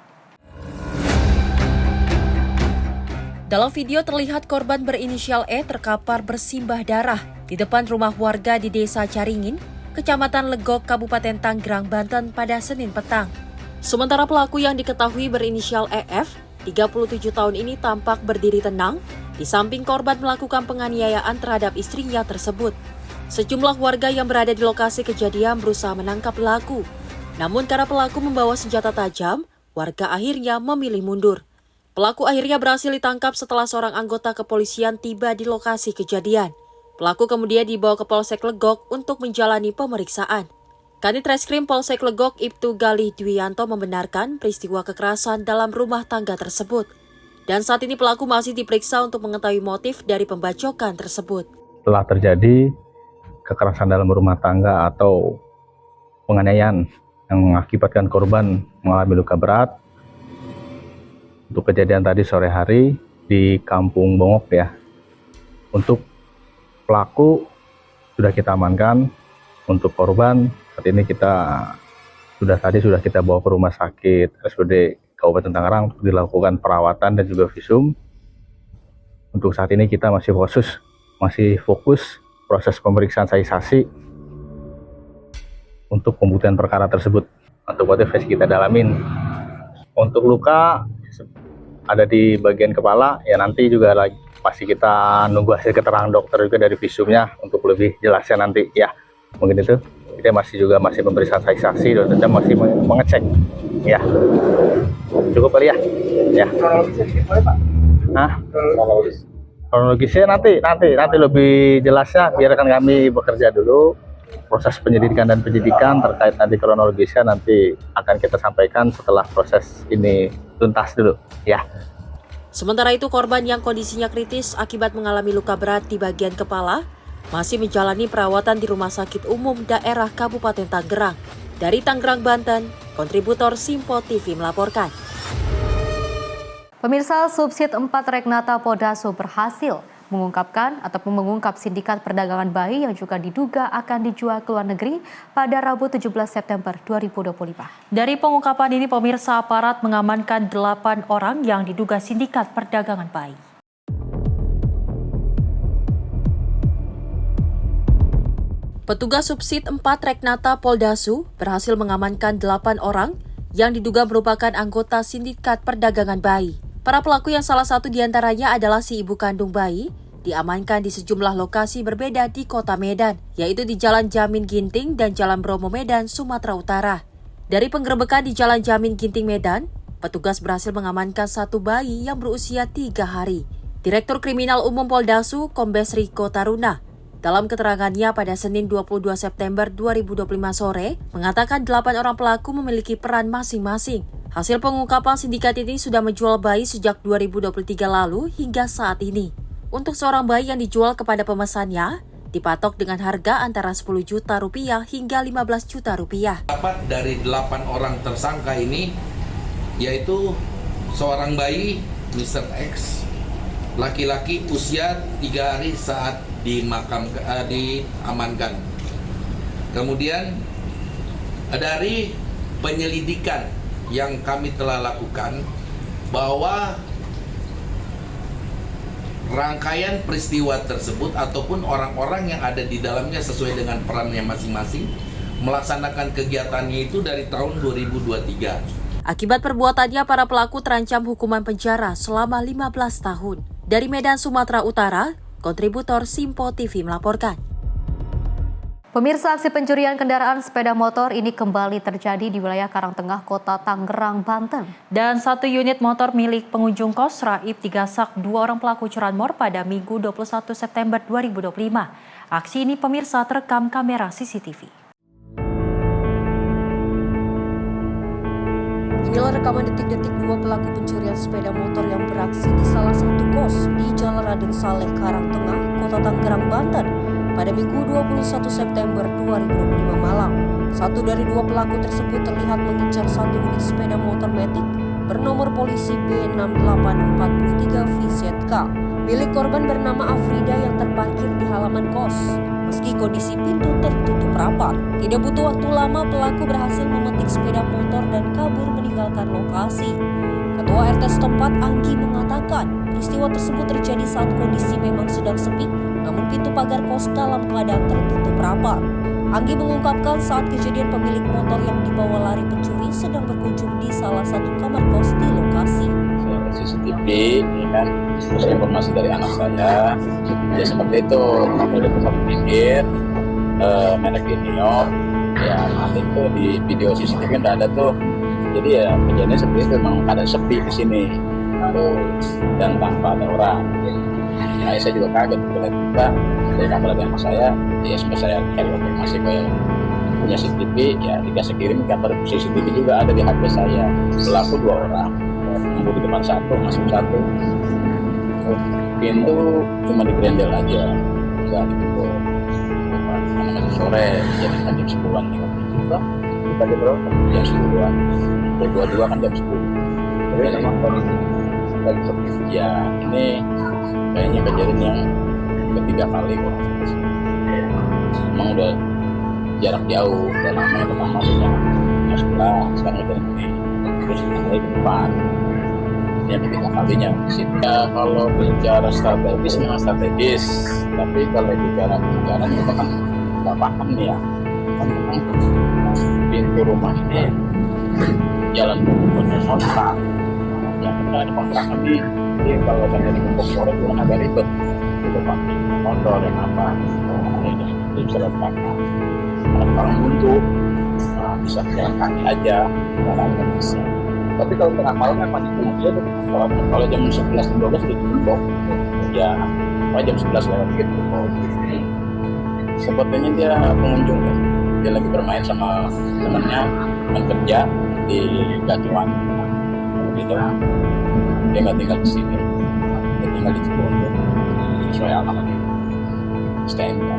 Dalam video terlihat korban berinisial E terkapar bersimbah darah di depan rumah warga di Desa Caringin, Kecamatan Legok, Kabupaten Tangerang, Banten pada Senin petang. Sementara pelaku yang diketahui berinisial EF, 37 tahun ini tampak berdiri tenang di samping korban melakukan penganiayaan terhadap istrinya tersebut. Sejumlah warga yang berada di lokasi kejadian berusaha menangkap pelaku. Namun karena pelaku membawa senjata tajam, warga akhirnya memilih mundur. Pelaku akhirnya berhasil ditangkap setelah seorang anggota kepolisian tiba di lokasi kejadian. Pelaku kemudian dibawa ke Polsek Legok untuk menjalani pemeriksaan. Kanit Reskrim Polsek Legok Ibtu Galih Dwianto membenarkan peristiwa kekerasan dalam rumah tangga tersebut. Dan saat ini pelaku masih diperiksa untuk mengetahui motif dari pembacokan tersebut. Telah terjadi kekerasan dalam rumah tangga atau penganiayaan yang mengakibatkan korban mengalami luka berat. Untuk kejadian tadi sore hari di Kampung Bongok ya. Untuk pelaku sudah kita amankan, untuk korban saat ini sudah kita bawa ke rumah sakit RSUD Kabupaten Tangerang untuk dilakukan perawatan dan juga visum. Untuk saat ini kita masih fokus proses pemeriksaan saksi untuk pembuktian perkara tersebut. Untuk motif kita dalamin. Untuk luka ada di bagian kepala ya, nanti juga pasti kita nunggu hasil keterangan dokter juga dari visumnya untuk lebih jelasnya nanti ya. Mungkin itu kita masih pemeriksaan saksi dan kita masih mengecek ya. Cukup kali ya. Ya. Kronologisnya nanti lebih jelasnya, biarkan kami bekerja dulu. Proses penyelidikan dan penyidikan terkait nanti kronologisnya nanti akan kita sampaikan setelah proses ini tuntas dulu ya. Sementara itu korban yang kondisinya kritis akibat mengalami luka berat di bagian kepala masih menjalani perawatan di Rumah Sakit Umum Daerah Kabupaten Tangerang. Dari Tangerang, Banten, kontributor Simpo TV melaporkan. Pemirsa, Subsidi 4 Reknata Poldasu berhasil mengungkap sindikat perdagangan bayi yang juga diduga akan dijual ke luar negeri pada Rabu 17 September 2025. Dari pengungkapan ini, pemirsa, aparat mengamankan 8 orang yang diduga sindikat perdagangan bayi. Petugas Subsidi 4 Reknata Poldasu berhasil mengamankan 8 orang yang diduga merupakan anggota sindikat perdagangan bayi. Para pelaku yang salah satu diantaranya adalah si ibu kandung bayi, diamankan di sejumlah lokasi berbeda di Kota Medan, yaitu di Jalan Jamin Ginting dan Jalan Bromo Medan, Sumatera Utara. Dari penggerebekan di Jalan Jamin Ginting Medan, petugas berhasil mengamankan satu bayi yang berusia 3 hari. Direktur Kriminal Umum Poldasu, Kombes Riko Taruna, dalam keterangannya pada Senin 22 September 2025 sore, mengatakan 8 orang pelaku memiliki peran masing-masing. Hasil pengungkapan sindikat ini sudah menjual bayi sejak 2023 lalu hingga saat ini. Untuk seorang bayi yang dijual kepada pemesannya, dipatok dengan harga antara 10 juta rupiah hingga 15 juta rupiah. Dapat dari 8 orang tersangka ini, yaitu seorang bayi, Mr. X, laki-laki usia 3 hari saat diamankan. Kemudian dari penyelidikan yang kami telah lakukan bahwa rangkaian peristiwa tersebut ataupun orang-orang yang ada di dalamnya sesuai dengan perannya masing-masing melaksanakan kegiatannya itu dari tahun 2023. Akibat perbuatannya, para pelaku terancam hukuman penjara selama 15 tahun. Dari Medan, Sumatera Utara, kontributor Simpo TV melaporkan. Pemirsa, aksi pencurian kendaraan sepeda motor ini kembali terjadi di wilayah Karangtengah, Kota Tangerang, Banten. Dan satu unit motor milik pengunjung kos raib digasak 2 orang pelaku curanmor pada Minggu 21 September 2025. Aksi ini pemirsa terekam kamera CCTV. Inilah rekaman detik-detik 2 pelaku pencurian sepeda motor yang beraksi di salah satu kos di Jalan Raden Saleh, Karangtengah, Kota Tangerang, Banten pada Minggu 21 September 2025 malam. Satu dari 2 pelaku tersebut terlihat mengincar satu unit sepeda motor Matic bernomor polisi B6843 VZK milik korban bernama Afrida yang terparkir di halaman kos. Meski kondisi pintu tertutup rapat, tidak butuh waktu lama pelaku berhasil memetik sepeda motor dan kabur meninggalkan lokasi. Ketua RT setempat Anggi mengatakan peristiwa tersebut terjadi saat kondisi memang sedang sepi, namun pintu pagar kos dalam keadaan tertutup rapat. Anggi mengungkapkan saat kejadian pemilik motor yang dibawa lari pencuri sedang berkunjung di salah satu kamar kos di lokasi. CCTV, ya kan, terus informasi dari anak saya, ya seperti itu, mobil itu satu pinggir, merek Inio, ya nanti itu di video CCTV kan ada tuh, jadi ya kejadiannya seperti itu, memang ada sepi di sini, dan tanpa ada orang. Nah, saya juga kaget tiba-tiba dari kamera anak saya, ya sempat saya cari informasi ke punya CCTV, ya dikasih kirim gambar CCTV juga ada di HP saya. Pelaku 2 orang, nunggu di depan satu, masuk satu. Pintu cuma digrendel aja, nggak ditutup. Karena sore, jadi kan jam 10-an tinggal juga. Tadi berapa? Jam 10-an. Jam 22 kan jam 10. Jadi memang lagi sepi. Ya ini kayaknya kejadian yang ketiga kali orang seperti emang udah jarak jauh, udah lama yang pertama punya sebelah, sekarang udah ini terus lagi ke depan yang ketiga kalinya ya. Kalau bicara strategis memang strategis, tapi kalau bicara kita kan nggak paham nih ya, kan memang pintu rumah ini jalan punya kontrak yang kita ada kontrak ini. Jadi kalau sampai di kumpul sore itu agak ribet, itu pakai motor yang apa, ini bisa lepas. Kalau orang buntu, bisa jalan kaki aja, barangnya bisa. Tapi kalau tengah malam memang dikunci aja. Kalau jam 11-12 udah ditutup, ya kalau jam 11 lewat gitu. Sepertinya dia pengunjung ya, dia lagi bermain sama temannya yang kerja di Gacuan, gitu. Dia nggak tinggal di sini, dia tinggal di Cibondo, sesuai alamat itu. STNK.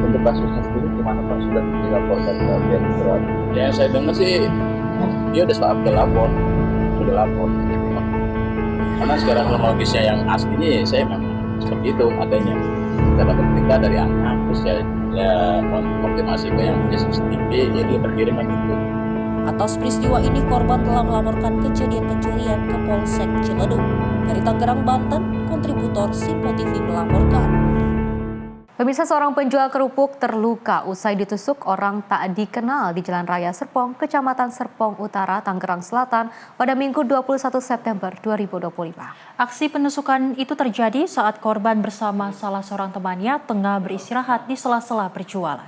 Untuk kasusnya sendiri gimana Pak? Sudah dilaporkan ke pihak berwajib? Ya saya dengar sih dia udah lapor. Karena sekarang kronologisnya yang aslinya ya saya memang seperti itu adanya. Kita dapat berita dari anak, terus ya konfirmasi ke yang punya CCTV, ya dia berkirim gitu. Atas peristiwa ini, korban telah melaporkan kejadian pencurian ke Polsek Ciledug. Dari Tangerang, Banten, kontributor Simpo TV melaporkan. Pemirsa, seorang penjual kerupuk terluka usai ditusuk orang tak dikenal di Jalan Raya Serpong, Kecamatan Serpong Utara, Tangerang Selatan pada Minggu 21 September 2025. Aksi penusukan itu terjadi saat korban bersama salah seorang temannya tengah beristirahat di sela-sela berjualan.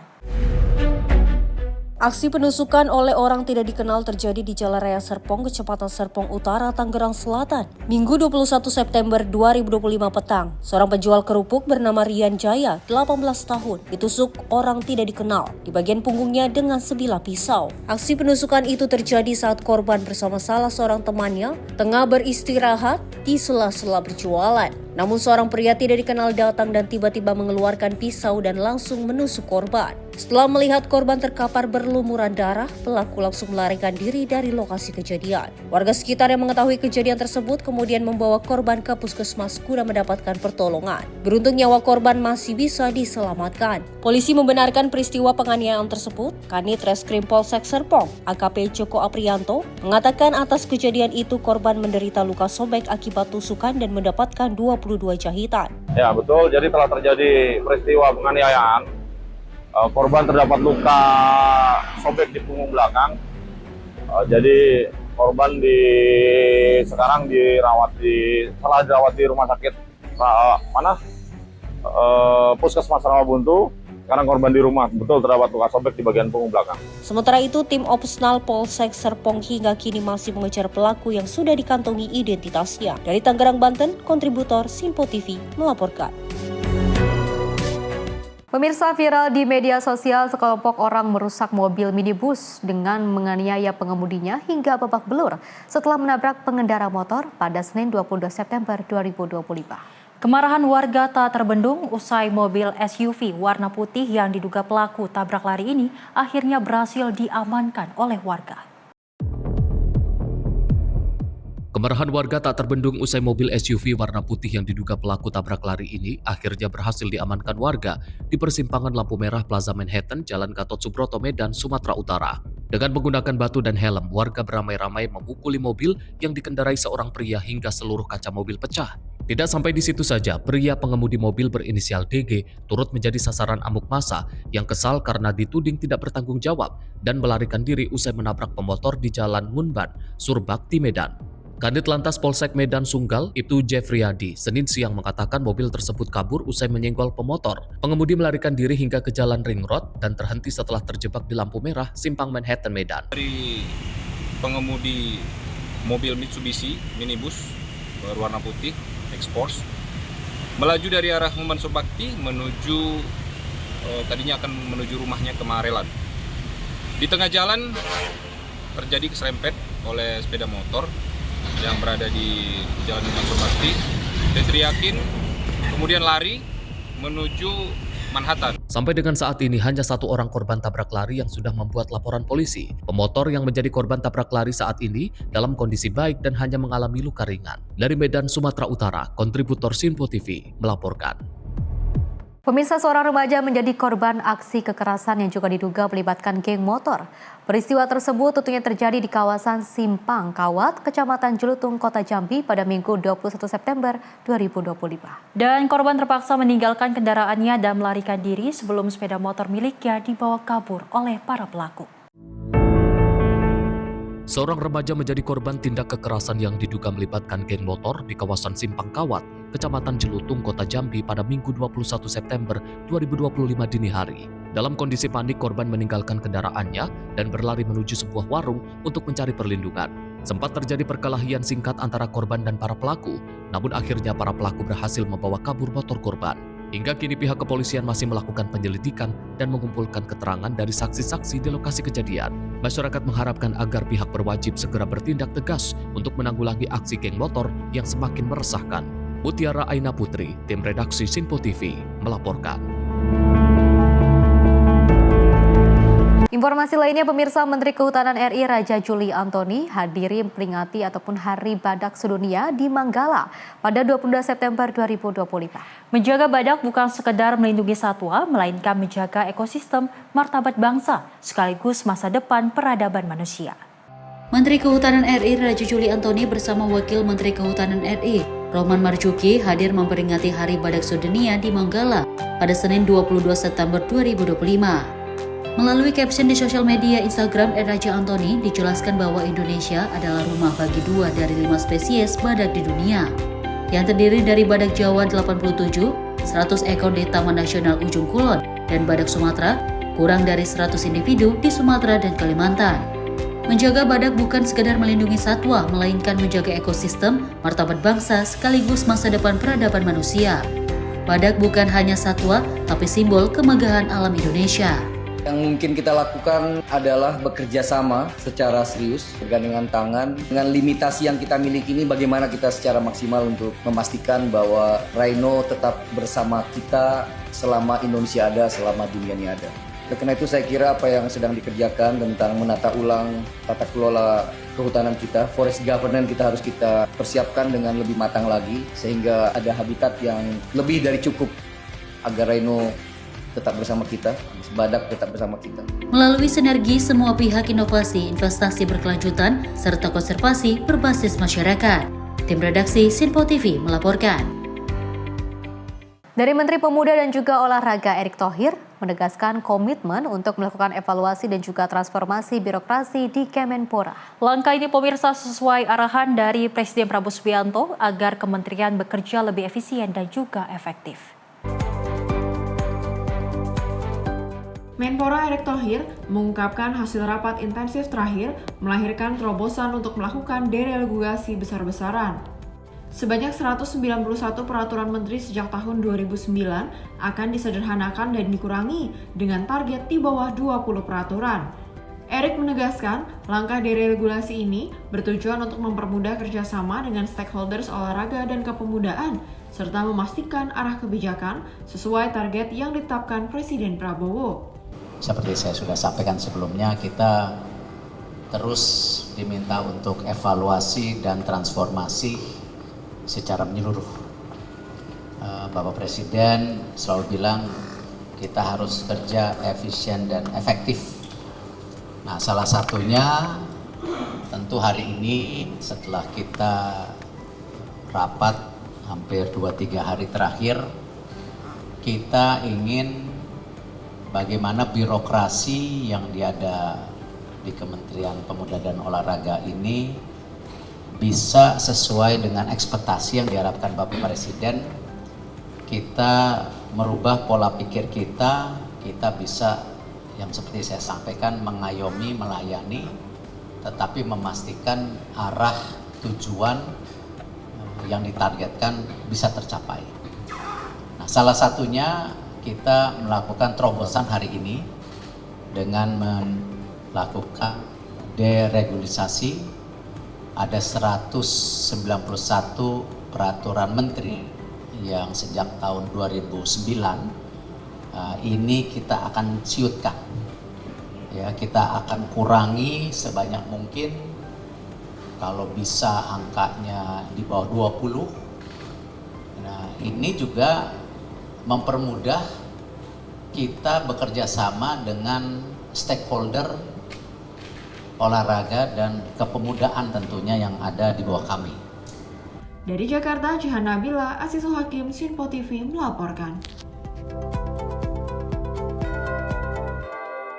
Aksi penusukan oleh orang tidak dikenal terjadi di Jalan Raya Serpong, Kecamatan Serpong Utara, Tangerang Selatan, Minggu 21 September 2025 petang. Seorang penjual kerupuk bernama Rian Jaya, 18 tahun, ditusuk orang tidak dikenal di bagian punggungnya dengan sebilah pisau. Aksi penusukan itu terjadi saat korban bersama salah seorang temannya tengah beristirahat di sela-sela berjualan. Namun seorang pria tidak dikenal datang dan tiba-tiba mengeluarkan pisau dan langsung menusuk korban. Setelah melihat korban terkapar berlumuran darah, pelaku langsung melarikan diri dari lokasi kejadian. Warga sekitar yang mengetahui kejadian tersebut kemudian membawa korban ke puskesmas guna mendapatkan pertolongan. Beruntung nyawa korban masih bisa diselamatkan. Polisi membenarkan peristiwa penganiayaan tersebut. Kanit Reskrim Polsek Serpong, AKP Joko Aprianto, mengatakan atas kejadian itu korban menderita luka sobek akibat tusukan dan mendapatkan 22 jahitan. Ya betul, jadi telah terjadi peristiwa penganiayaan. Korban terdapat luka sobek di punggung belakang. Jadi korban sekarang telah dirawat di rumah sakit Puskesmas Rawabuntu. Sekarang korban di rumah, betul terdapat luka sobek di bagian punggung belakang. Sementara itu, tim Opsnal Polsek Serpong hingga kini masih mengejar pelaku yang sudah dikantongi identitasnya. Dari Tangerang, Banten, kontributor Simpo TV melaporkan. Pemirsa, viral di media sosial sekelompok orang merusak mobil minibus dengan menganiaya pengemudinya hingga babak belur setelah menabrak pengendara motor pada Senin 22 September 2025. Kemarahan warga tak terbendung usai mobil SUV warna putih yang diduga pelaku tabrak lari ini akhirnya berhasil diamankan oleh warga. Kemarahan warga tak terbendung usai mobil SUV warna putih yang diduga pelaku tabrak lari ini akhirnya berhasil diamankan warga di persimpangan lampu merah Plaza Manhattan, Jalan Gatot Subroto, Medan, Sumatera Utara. Dengan menggunakan batu dan helm, warga beramai-ramai memukuli mobil yang dikendarai seorang pria hingga seluruh kaca mobil pecah. Tidak sampai di situ saja, pria pengemudi mobil berinisial DG turut menjadi sasaran amuk massa yang kesal karena dituding tidak bertanggung jawab dan melarikan diri usai menabrak pemotor di Jalan Munban, Surbakti, Medan. Kanit Lantas Polsek Medan Sunggal, Ibtu Jeffriyadi, Senin siang mengatakan mobil tersebut kabur usai menyenggol pemotor. Pengemudi melarikan diri hingga ke Jalan Ring Road dan terhenti setelah terjebak di lampu merah Simpang Manhattan, Medan. Dari pengemudi mobil Mitsubishi minibus berwarna putih, X-Force, melaju dari arah Munban Surbakti menuju tadinya akan menuju rumahnya ke Marelan. Di tengah jalan terjadi keserempet oleh sepeda motor yang berada di Jalan Munban Surbakti, diteriakin, kemudian lari menuju Manhattan. Sampai dengan saat ini hanya satu orang korban tabrak lari yang sudah membuat laporan polisi. Pemotor yang menjadi korban tabrak lari saat ini dalam kondisi baik dan hanya mengalami luka ringan. Dari Medan, Sumatera Utara, kontributor Simpo TV melaporkan. Pemirsa, seorang remaja menjadi korban aksi kekerasan yang juga diduga melibatkan geng motor. Peristiwa tersebut tentunya terjadi di kawasan Simpang Kawat, Kecamatan Jelutung, Kota Jambi pada Minggu 21 September 2025. Dan korban terpaksa meninggalkan kendaraannya dan melarikan diri sebelum sepeda motor miliknya dibawa kabur oleh para pelaku. Seorang remaja menjadi korban tindak kekerasan yang diduga melibatkan geng motor di kawasan Simpang Kawat, Kecamatan Jelutung, Kota Jambi pada Minggu 21 September 2025 dini hari. Dalam kondisi panik, korban meninggalkan kendaraannya dan berlari menuju sebuah warung untuk mencari perlindungan. Sempat terjadi perkelahian singkat antara korban dan para pelaku, namun akhirnya para pelaku berhasil membawa kabur motor korban. Hingga kini pihak kepolisian masih melakukan penyelidikan dan mengumpulkan keterangan dari saksi-saksi di lokasi kejadian. Masyarakat mengharapkan agar pihak berwajib segera bertindak tegas untuk menanggulangi aksi geng motor yang semakin meresahkan. Mutiara Aina Putri, tim redaksi Simpo TV, melaporkan. Informasi lainnya, pemirsa, Menteri Kehutanan RI Raja Juli Antoni hadiri memperingati ataupun Hari Badak Sedunia di Manggala pada 22 September 2025. Menjaga badak bukan sekedar melindungi satwa, melainkan menjaga ekosistem, martabat bangsa, sekaligus masa depan peradaban manusia. Menteri Kehutanan RI Raja Juli Antoni bersama Wakil Menteri Kehutanan RI Roman Marzuki hadir memperingati Hari Badak Sedunia di Manggala pada Senin 22 September 2025. Melalui caption di sosial media Instagram Raja Antoni dijelaskan bahwa Indonesia adalah rumah bagi 2 dari 5 spesies badak di dunia, yang terdiri dari badak Jawa 87, 100 ekor di Taman Nasional Ujung Kulon, dan badak Sumatera kurang dari 100 individu di Sumatera dan Kalimantan. Menjaga badak bukan sekadar melindungi satwa, melainkan menjaga ekosistem, martabat bangsa, sekaligus masa depan peradaban manusia. Badak bukan hanya satwa, tapi simbol kemegahan alam Indonesia. Yang mungkin kita lakukan adalah bekerja sama secara serius, bergandengan tangan. Dengan limitasi yang kita miliki ini, bagaimana kita secara maksimal untuk memastikan bahwa rhino tetap bersama kita selama Indonesia ada, selama dunia ini ada. Karena itu saya kira apa yang sedang dikerjakan tentang menata ulang tata kelola kehutanan kita, forest governance kita harus kita persiapkan dengan lebih matang lagi sehingga ada habitat yang lebih dari cukup agar rhino tetap bersama kita, badak tetap bersama kita. Melalui sinergi semua pihak, inovasi, investasi berkelanjutan, serta konservasi berbasis masyarakat. Tim redaksi Sinpo TV melaporkan. Dari Menteri Pemuda dan juga Olahraga Erick Thohir menegaskan komitmen untuk melakukan evaluasi dan juga transformasi birokrasi di Kemenpora. Langkah ini pemirsa sesuai arahan dari Presiden Prabowo Subianto agar kementerian bekerja lebih efisien dan juga efektif. Menpora Erick Thohir mengungkapkan hasil rapat intensif terakhir melahirkan terobosan untuk melakukan deregulasi besar-besaran. Sebanyak 191 peraturan menteri sejak tahun 2009 akan disederhanakan dan dikurangi dengan target di bawah 20 peraturan. Erick menegaskan langkah deregulasi ini bertujuan untuk mempermudah kerjasama dengan stakeholders olahraga dan kepemudaan, serta memastikan arah kebijakan sesuai target yang ditetapkan Presiden Prabowo. Seperti saya sudah sampaikan sebelumnya, kita terus diminta untuk evaluasi dan transformasi secara menyeluruh. Bapak Presiden selalu bilang kita harus kerja efisien dan efektif. Nah, salah satunya tentu hari ini setelah kita rapat hampir 2-3 hari terakhir, kita ingin bagaimana birokrasi yang ada di Kementerian Pemuda dan Olahraga ini bisa sesuai dengan ekspektasi yang diharapkan Bapak Presiden. Kita merubah pola pikir kita bisa yang seperti saya sampaikan mengayomi, melayani, tetapi memastikan arah tujuan yang ditargetkan bisa tercapai. Nah, salah satunya kita melakukan terobosan hari ini dengan melakukan deregulasi. Ada 191 peraturan menteri yang sejak tahun 2009 ini kita akan ciutkan. Ya, kita akan kurangi sebanyak mungkin, kalau bisa angkanya di bawah 20. Nah, ini juga mempermudah kita bekerja sama dengan stakeholder olahraga dan kepemudaan tentunya yang ada di bawah kami. Dari Jakarta, Jihan Nabila, Asisul Hakim, Sinpo TV melaporkan.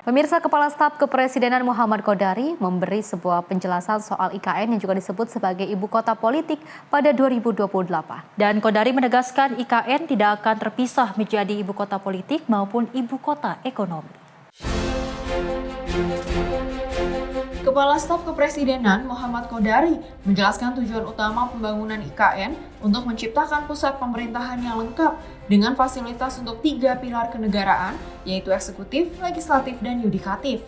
Pemirsa, Kepala Staf Kepresidenan Muhammad Qodari memberi sebuah penjelasan soal IKN yang juga disebut sebagai ibu kota politik pada 2028. Dan Qodari menegaskan IKN tidak akan terpisah menjadi ibu kota politik maupun ibu kota ekonomi. Kepala Staf Kepresidenan Muhammad Qodari menjelaskan tujuan utama pembangunan IKN untuk menciptakan pusat pemerintahan yang lengkap dengan fasilitas untuk 3 pilar kenegaraan, yaitu eksekutif, legislatif, dan yudikatif.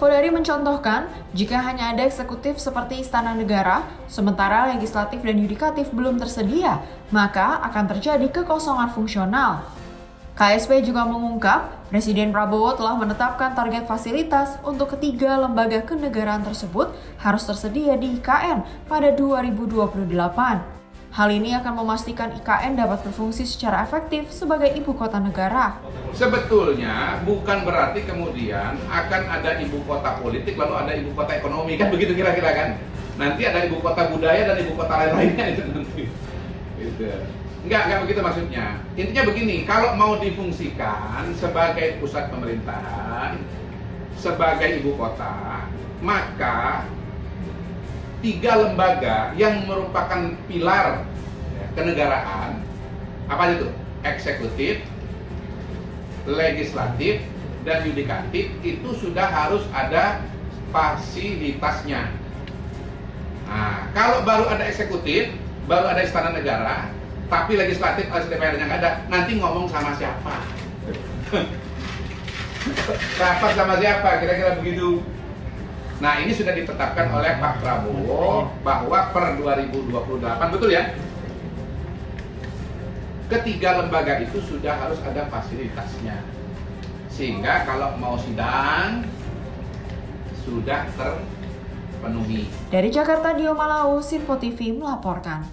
Qodari mencontohkan, jika hanya ada eksekutif seperti Istana Negara, sementara legislatif dan yudikatif belum tersedia, maka akan terjadi kekosongan fungsional. KSP juga mengungkap, Presiden Prabowo telah menetapkan target fasilitas untuk ketiga lembaga kenegaraan tersebut harus tersedia di IKN pada 2028. Hal ini akan memastikan IKN dapat berfungsi secara efektif sebagai ibu kota negara. Sebetulnya bukan berarti kemudian akan ada ibu kota politik lalu ada ibu kota ekonomi, kan begitu kira-kira kan? Nanti ada ibu kota budaya dan ibu kota lain-lainnya itu nanti. Gitu. Enggak begitu maksudnya. Intinya begini, kalau mau difungsikan sebagai pusat pemerintahan, sebagai ibu kota, maka 3 lembaga yang merupakan pilar kenegaraan, apa itu? Eksekutif, legislatif, dan yudikatif itu sudah harus ada fasilitasnya. Nah, kalau baru ada eksekutif, baru ada istana negara, tapi legislatif atau DPR-nya nggak ada, nanti ngomong sama siapa? Rapat sama siapa? Kira-kira begitu. Nah, ini sudah ditetapkan oleh Pak Prabowo bahwa per 2028, betul ya? Ketiga lembaga itu sudah harus ada fasilitasnya. Sehingga kalau mau sidang sudah terpenuhi. Dari Jakarta, Dio Malau, Sinpo TV melaporkan.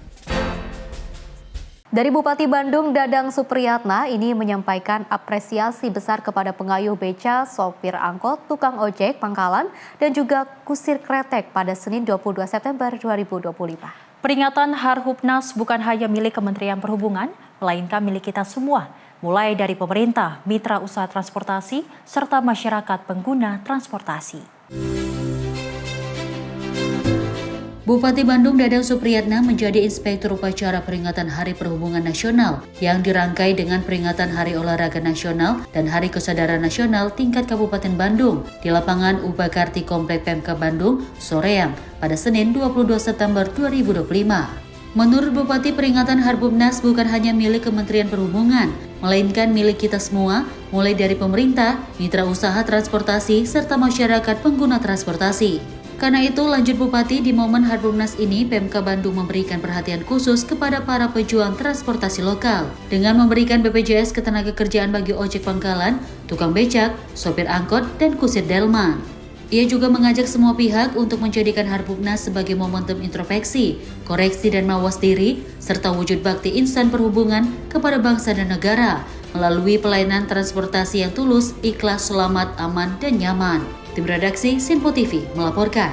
Dari Bupati Bandung, Dadang Supriyatna ini menyampaikan apresiasi besar kepada pengayuh beca, sopir angkot, tukang ojek pangkalan, dan juga kusir kretek pada Senin 22 September 2025. Peringatan Harhubnas bukan hanya milik Kementerian Perhubungan, melainkan milik kita semua, mulai dari pemerintah, mitra usaha transportasi, serta masyarakat pengguna transportasi. Bupati Bandung Dadang Supriyatna menjadi Inspektur Upacara Peringatan Hari Perhubungan Nasional yang dirangkai dengan peringatan Hari Olahraga Nasional dan Hari Kesadaran Nasional tingkat Kabupaten Bandung di lapangan Ubakarti Komplek Pemka Bandung, Soreang, pada Senin 22 September 2025. Menurut Bupati, peringatan Harhubnas bukan hanya milik Kementerian Perhubungan, melainkan milik kita semua, mulai dari pemerintah, mitra usaha transportasi, serta masyarakat pengguna transportasi. Karena itu, lanjut Bupati, di momen Harhubnas ini, Pemka Bandung memberikan perhatian khusus kepada para pejuang transportasi lokal dengan memberikan BPJS Ketenagakerjaan bagi ojek pangkalan, tukang becak, sopir angkot, dan kusir delman. Ia juga mengajak semua pihak untuk menjadikan Harhubnas sebagai momentum introspeksi, koreksi dan mawas diri, serta wujud bakti insan perhubungan kepada bangsa dan negara melalui pelayanan transportasi yang tulus, ikhlas, selamat, aman, dan nyaman. Tim redaksi Sinpo TV melaporkan.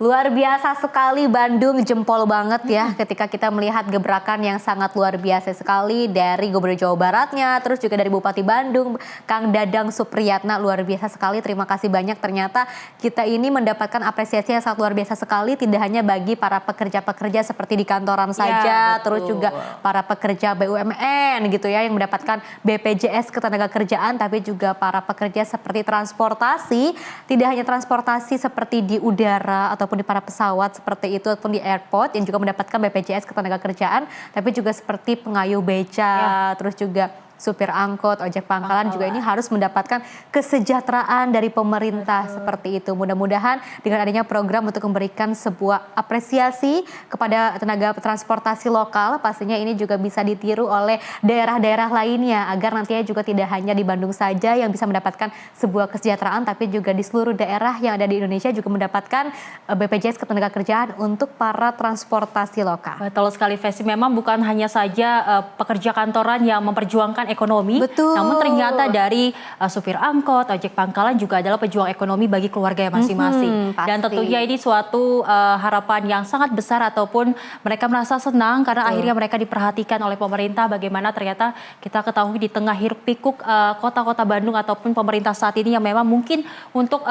Luar biasa sekali Bandung, jempol banget ya ketika kita melihat gebrakan yang sangat luar biasa sekali dari Gubernur Jawa Baratnya, terus juga dari Bupati Bandung, Kang Dadang Supriyatna, luar biasa sekali. Terima kasih banyak, ternyata kita ini mendapatkan apresiasi yang sangat luar biasa sekali, tidak hanya bagi para pekerja-pekerja seperti di kantoran saja, terus juga para pekerja BUMN gitu ya yang mendapatkan BPJS Ketenagakerjaan, tapi juga para pekerja seperti transportasi, tidak hanya transportasi seperti di udara ataupun di para pesawat seperti itu ataupun di airport yang juga mendapatkan BPJS Ketenagakerjaan, tapi juga seperti pengayuh beca, terus juga supir angkot, ojek pangkalan juga ini harus mendapatkan kesejahteraan dari pemerintah seperti itu. Mudah-mudahan dengan adanya program untuk memberikan sebuah apresiasi kepada tenaga transportasi lokal, pastinya ini juga bisa ditiru oleh daerah-daerah lainnya agar nantinya juga tidak hanya di Bandung saja yang bisa mendapatkan sebuah kesejahteraan, tapi juga di seluruh daerah yang ada di Indonesia juga mendapatkan BPJS Ketenagakerjaan untuk para transportasi lokal. Betul sekali, Vesti. Memang bukan hanya saja pekerja kantoran yang memperjuangkan ekonomi, namun ternyata dari supir angkot, ojek pangkalan juga adalah pejuang ekonomi bagi keluarga masing-masing. Dan tentunya ini suatu harapan yang sangat besar ataupun mereka merasa senang karena akhirnya mereka diperhatikan oleh pemerintah. Bagaimana ternyata kita ketahui di tengah hiruk pikuk kota-kota Bandung ataupun pemerintah saat ini yang memang mungkin untuk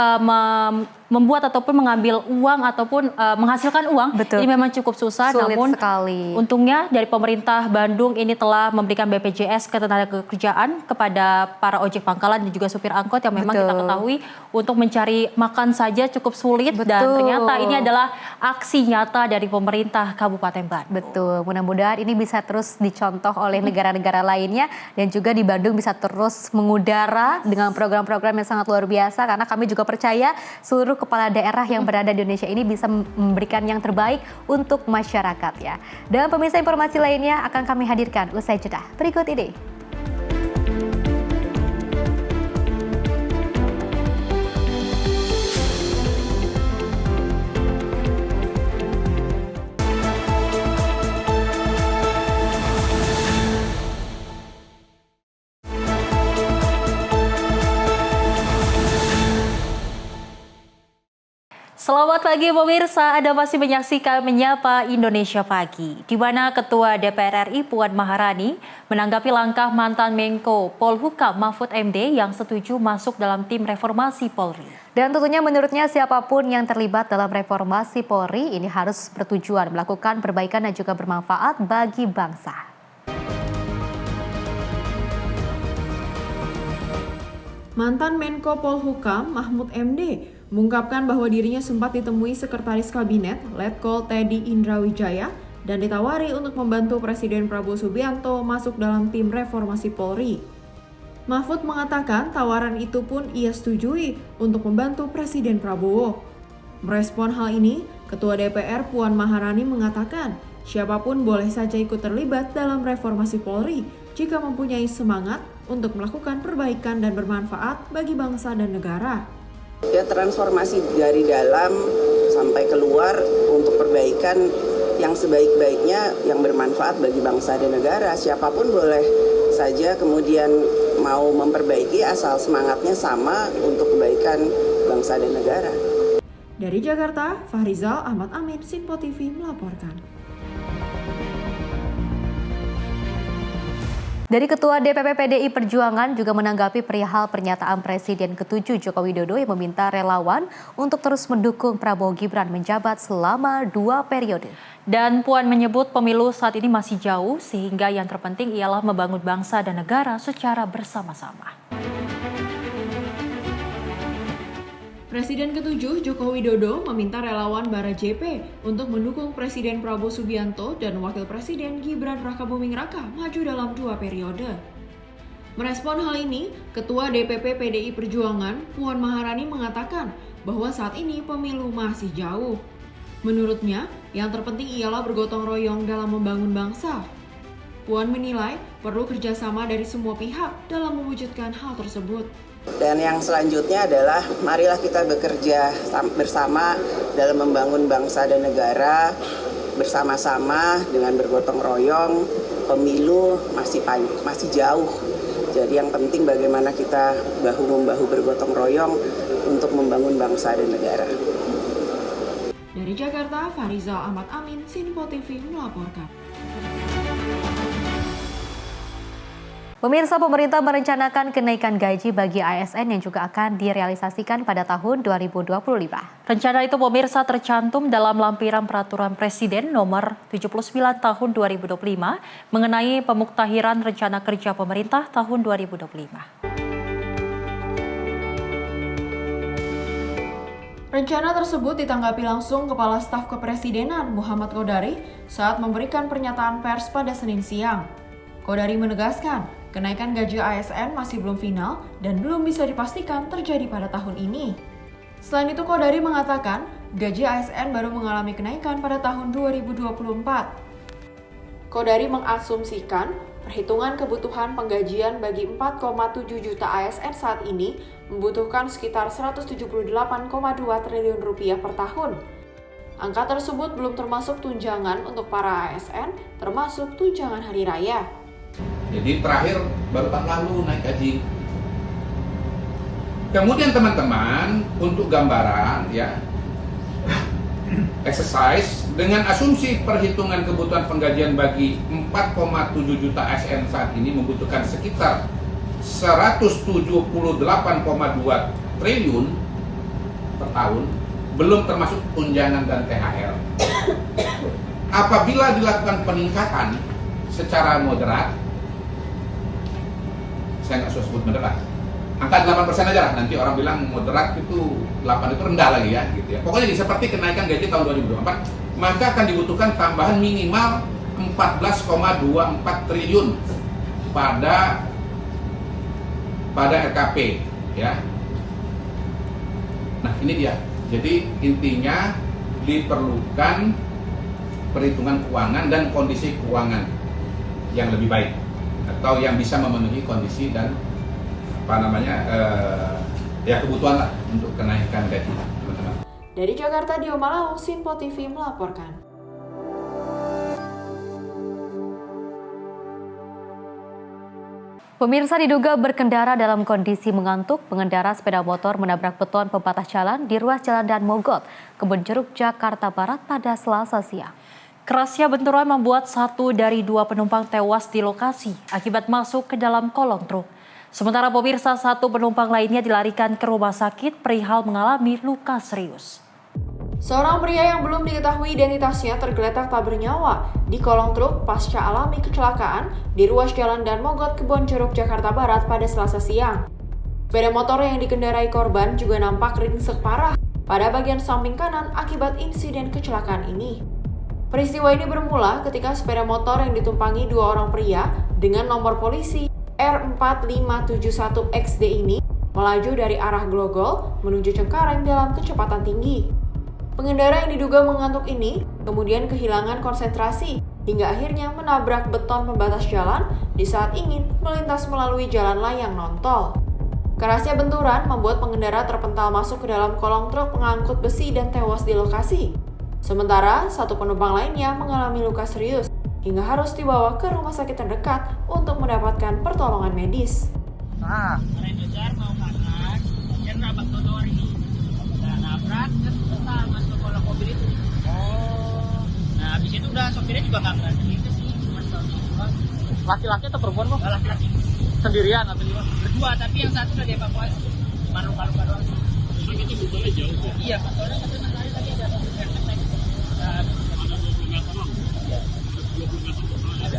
membuat ataupun mengambil uang ataupun menghasilkan uang, ini memang cukup susah. Sulit namun sekali. Untungnya dari pemerintah Bandung ini telah memberikan BPJS Ketenagakerjaan kepada para ojek pangkalan dan juga supir angkot yang memang kita ketahui untuk mencari makan saja cukup sulit. Dan ternyata ini adalah aksi nyata dari pemerintah Kabupaten Bandung. Betul, mudah-mudahan ini bisa terus dicontoh oleh negara-negara lainnya dan juga di Bandung bisa terus mengudara dengan program-program yang sangat luar biasa, karena kami juga percaya seluruh kepala daerah yang berada di Indonesia ini bisa memberikan yang terbaik untuk masyarakat ya. Dan pemirsa, informasi lainnya akan kami hadirkan usai jeda berikut ini. Selamat pagi pemirsa, Anda masih menyaksikan Menyapa Indonesia Pagi, di mana Ketua DPR RI Puan Maharani menanggapi langkah mantan Menko Polhukam Mahfud MD yang setuju masuk dalam tim reformasi Polri. Dan tentunya menurutnya siapapun yang terlibat dalam reformasi Polri ini harus bertujuan melakukan perbaikan dan juga bermanfaat bagi bangsa. Mantan Menko Polhukam Mahfud MD mengungkapkan bahwa dirinya sempat ditemui Sekretaris Kabinet Letkol Teddy Indrawijaya dan ditawari untuk membantu Presiden Prabowo Subianto masuk dalam tim reformasi Polri. Mahfud mengatakan tawaran itu pun ia setujui untuk membantu Presiden Prabowo. Merespon hal ini, Ketua DPR Puan Maharani mengatakan siapapun boleh saja ikut terlibat dalam reformasi Polri jika mempunyai semangat untuk melakukan perbaikan dan bermanfaat bagi bangsa dan negara. Ya, transformasi dari dalam sampai keluar untuk perbaikan yang sebaik-baiknya yang bermanfaat bagi bangsa dan negara. Siapapun boleh saja kemudian mau memperbaiki asal semangatnya sama untuk kebaikan bangsa dan negara. Dari Jakarta, Fahrizal Ahmad Amin, Sinpo TV melaporkan. Dari Ketua DPP PDI Perjuangan juga menanggapi perihal pernyataan Presiden ke-7 Joko Widodo yang meminta relawan untuk terus mendukung Prabowo Gibran menjabat selama 2 periode. Dan Puan menyebut pemilu saat ini masih jauh sehingga yang terpenting ialah membangun bangsa dan negara secara bersama-sama. Presiden ke-7 Joko Widodo meminta relawan Bara JP untuk mendukung Presiden Prabowo Subianto dan Wakil Presiden Gibran Rakabuming Raka maju dalam 2 periode. Merespon hal ini, Ketua DPP PDI Perjuangan Puan Maharani mengatakan bahwa saat ini pemilu masih jauh. Menurutnya, yang terpenting ialah bergotong royong dalam membangun bangsa. Puan menilai perlu kerjasama dari semua pihak dalam mewujudkan hal tersebut. Dan yang selanjutnya adalah marilah kita bekerja bersama dalam membangun bangsa dan negara bersama-sama dengan bergotong royong. Pemilu masih jauh. Jadi yang penting bagaimana kita bahu-membahu bergotong royong untuk membangun bangsa dan negara. Dari Jakarta, Fahrizal Ahmad Amin, Sinpo TV melaporkan. Pemirsa, pemerintah merencanakan kenaikan gaji bagi ASN yang juga akan direalisasikan pada tahun 2025. Rencana itu pemirsa tercantum dalam lampiran Peraturan Presiden Nomor 79 Tahun 2025 mengenai pemuktahiran rencana kerja pemerintah tahun 2025. Rencana tersebut ditanggapi langsung Kepala Staf Kepresidenan Muhammad Qodari saat memberikan pernyataan pers pada Senin siang. Qodari menegaskan, kenaikan gaji ASN masih belum final dan belum bisa dipastikan terjadi pada tahun ini. Selain itu, Qodari mengatakan gaji ASN baru mengalami kenaikan pada tahun 2024. Qodari mengasumsikan perhitungan kebutuhan penggajian bagi 4,7 juta ASN saat ini membutuhkan sekitar 178,2 triliun rupiah per tahun. Angka tersebut belum termasuk tunjangan untuk para ASN, termasuk tunjangan hari raya. Jadi terakhir baru tahun lalu naik gaji. Kemudian teman-teman untuk gambaran ya, exercise dengan asumsi perhitungan kebutuhan penggajian bagi 4,7 juta ASN saat ini membutuhkan sekitar 178,2 triliun per tahun, belum termasuk tunjangan dan THR. Apabila dilakukan peningkatan secara moderat, saya nggak usah sebut moderat, angka 8% aja lah, nanti orang bilang moderat itu 8 itu rendah lagi ya gitu ya. Pokoknya seperti kenaikan gaji tahun 2024, maka akan dibutuhkan tambahan minimal 14,24 triliun pada RKP ya. Nah, ini dia. Jadi intinya diperlukan perhitungan keuangan dan kondisi keuangan yang lebih baik atau yang bisa memenuhi kondisi dan kebutuhan lah untuk kenaikan gaji teman-teman. Dari Jakarta, Dio Malau, Sinpo TV melaporkan. Pemirsa, diduga berkendara dalam kondisi mengantuk, pengendara sepeda motor menabrak beton pembatas jalan di ruas Jalan Dan Mogot, Kebonjeruk, Jakarta Barat pada Selasa siang. Kerasnya benturan membuat 1 dari 2 penumpang tewas di lokasi akibat masuk ke dalam kolong truk. Sementara pemirsa, 1 penumpang lainnya dilarikan ke rumah sakit perihal mengalami luka serius. Seorang pria yang belum diketahui identitasnya tergeletak tak bernyawa di kolong truk pasca alami kecelakaan di ruas Jalan Dan Mogot, Kebonjeruk, Jakarta Barat pada Selasa siang. Sepeda motor yang dikendarai korban juga nampak ringsek parah pada bagian samping kanan akibat insiden kecelakaan ini. Peristiwa ini bermula ketika sepeda motor yang ditumpangi dua orang pria dengan nomor polisi R4571XD ini melaju dari arah Glogol menuju Cengkareng dalam kecepatan tinggi. Pengendara yang diduga mengantuk ini kemudian kehilangan konsentrasi hingga akhirnya menabrak beton pembatas jalan di saat ingin melintas melalui jalan layang non-tol. Kerasnya benturan membuat pengendara terpental masuk ke dalam kolong truk pengangkut besi dan tewas di lokasi. Sementara satu penumpang lainnya mengalami luka serius hingga harus dibawa ke rumah sakit terdekat untuk mendapatkan pertolongan medis. Mau kanan, dia nabrak trotoar ini. Nabrak, terus masuk kolong mobil itu. Nah, habis itu udah sopirnya juga nggak berani. Itu sih, laki-laki atau perempuan kok? Laki-laki. Sendirian atau gimana? Berdua, tapi yang satu udah dievakuasi. Luka-luka doang. Itu betulnya jauh ya? Iya, betulnya katanya lari tadi ada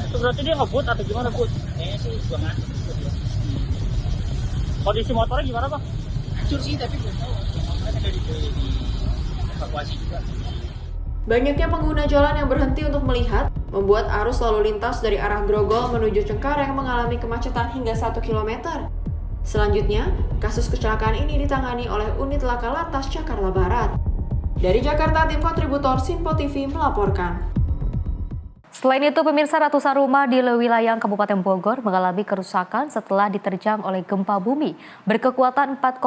itu berarti dia ngebut atau gimana, Bud? Kayaknya sih juga ngantuk. Kondisi motornya gimana, Bang? Hancur sih, tapi belum tahu. Motornya ada di evakuasi juga. Banyaknya pengguna jalan yang berhenti untuk melihat membuat arus lalu lintas dari arah Grogol menuju Cengkareng mengalami kemacetan hingga 1 km. Selanjutnya, kasus kecelakaan ini ditangani oleh Unit Laka Lantas Jakarta Barat. Dari Jakarta, tim kontributor Sinpo TV melaporkan. Selain itu, pemirsa, ratusan rumah di Lewilayang Kabupaten Bogor mengalami kerusakan setelah diterjang oleh gempa bumi berkekuatan 4,00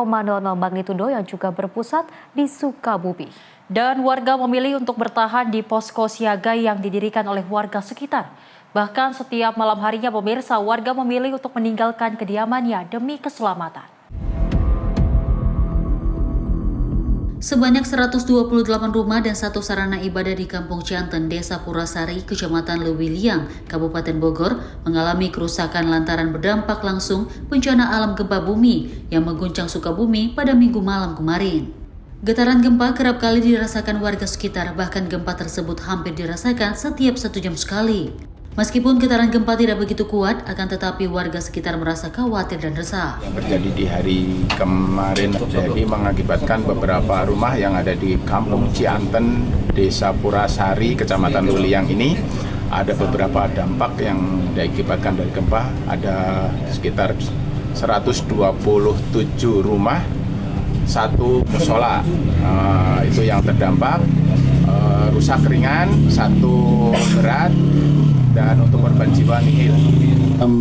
magnitudo yang juga berpusat di Sukabumi. Dan warga memilih untuk bertahan di posko siaga yang didirikan oleh warga sekitar. Bahkan setiap malam harinya, pemirsa, warga memilih untuk meninggalkan kediamannya demi keselamatan. Sebanyak 128 rumah dan satu sarana ibadah di Kampung Cianten, Desa Purasari, Kecamatan Lewiliang, Kabupaten Bogor mengalami kerusakan lantaran berdampak langsung bencana alam gempa bumi yang mengguncang Sukabumi pada Minggu malam kemarin. Getaran gempa kerap kali dirasakan warga sekitar, bahkan gempa tersebut hampir dirasakan setiap 1 jam sekali. Meskipun getaran gempa tidak begitu kuat, akan tetapi warga sekitar merasa khawatir dan resah. Yang terjadi di hari kemarin jadi mengakibatkan beberapa rumah yang ada di Kampung Cianten, Desa Purasari, Kecamatan Lewiliang ini ada beberapa dampak yang diakibatkan dari gempa. Ada sekitar 127 rumah, 1 musola itu yang terdampak, rusak ringan, 1 berat, dan untuk korban jiwa nihil.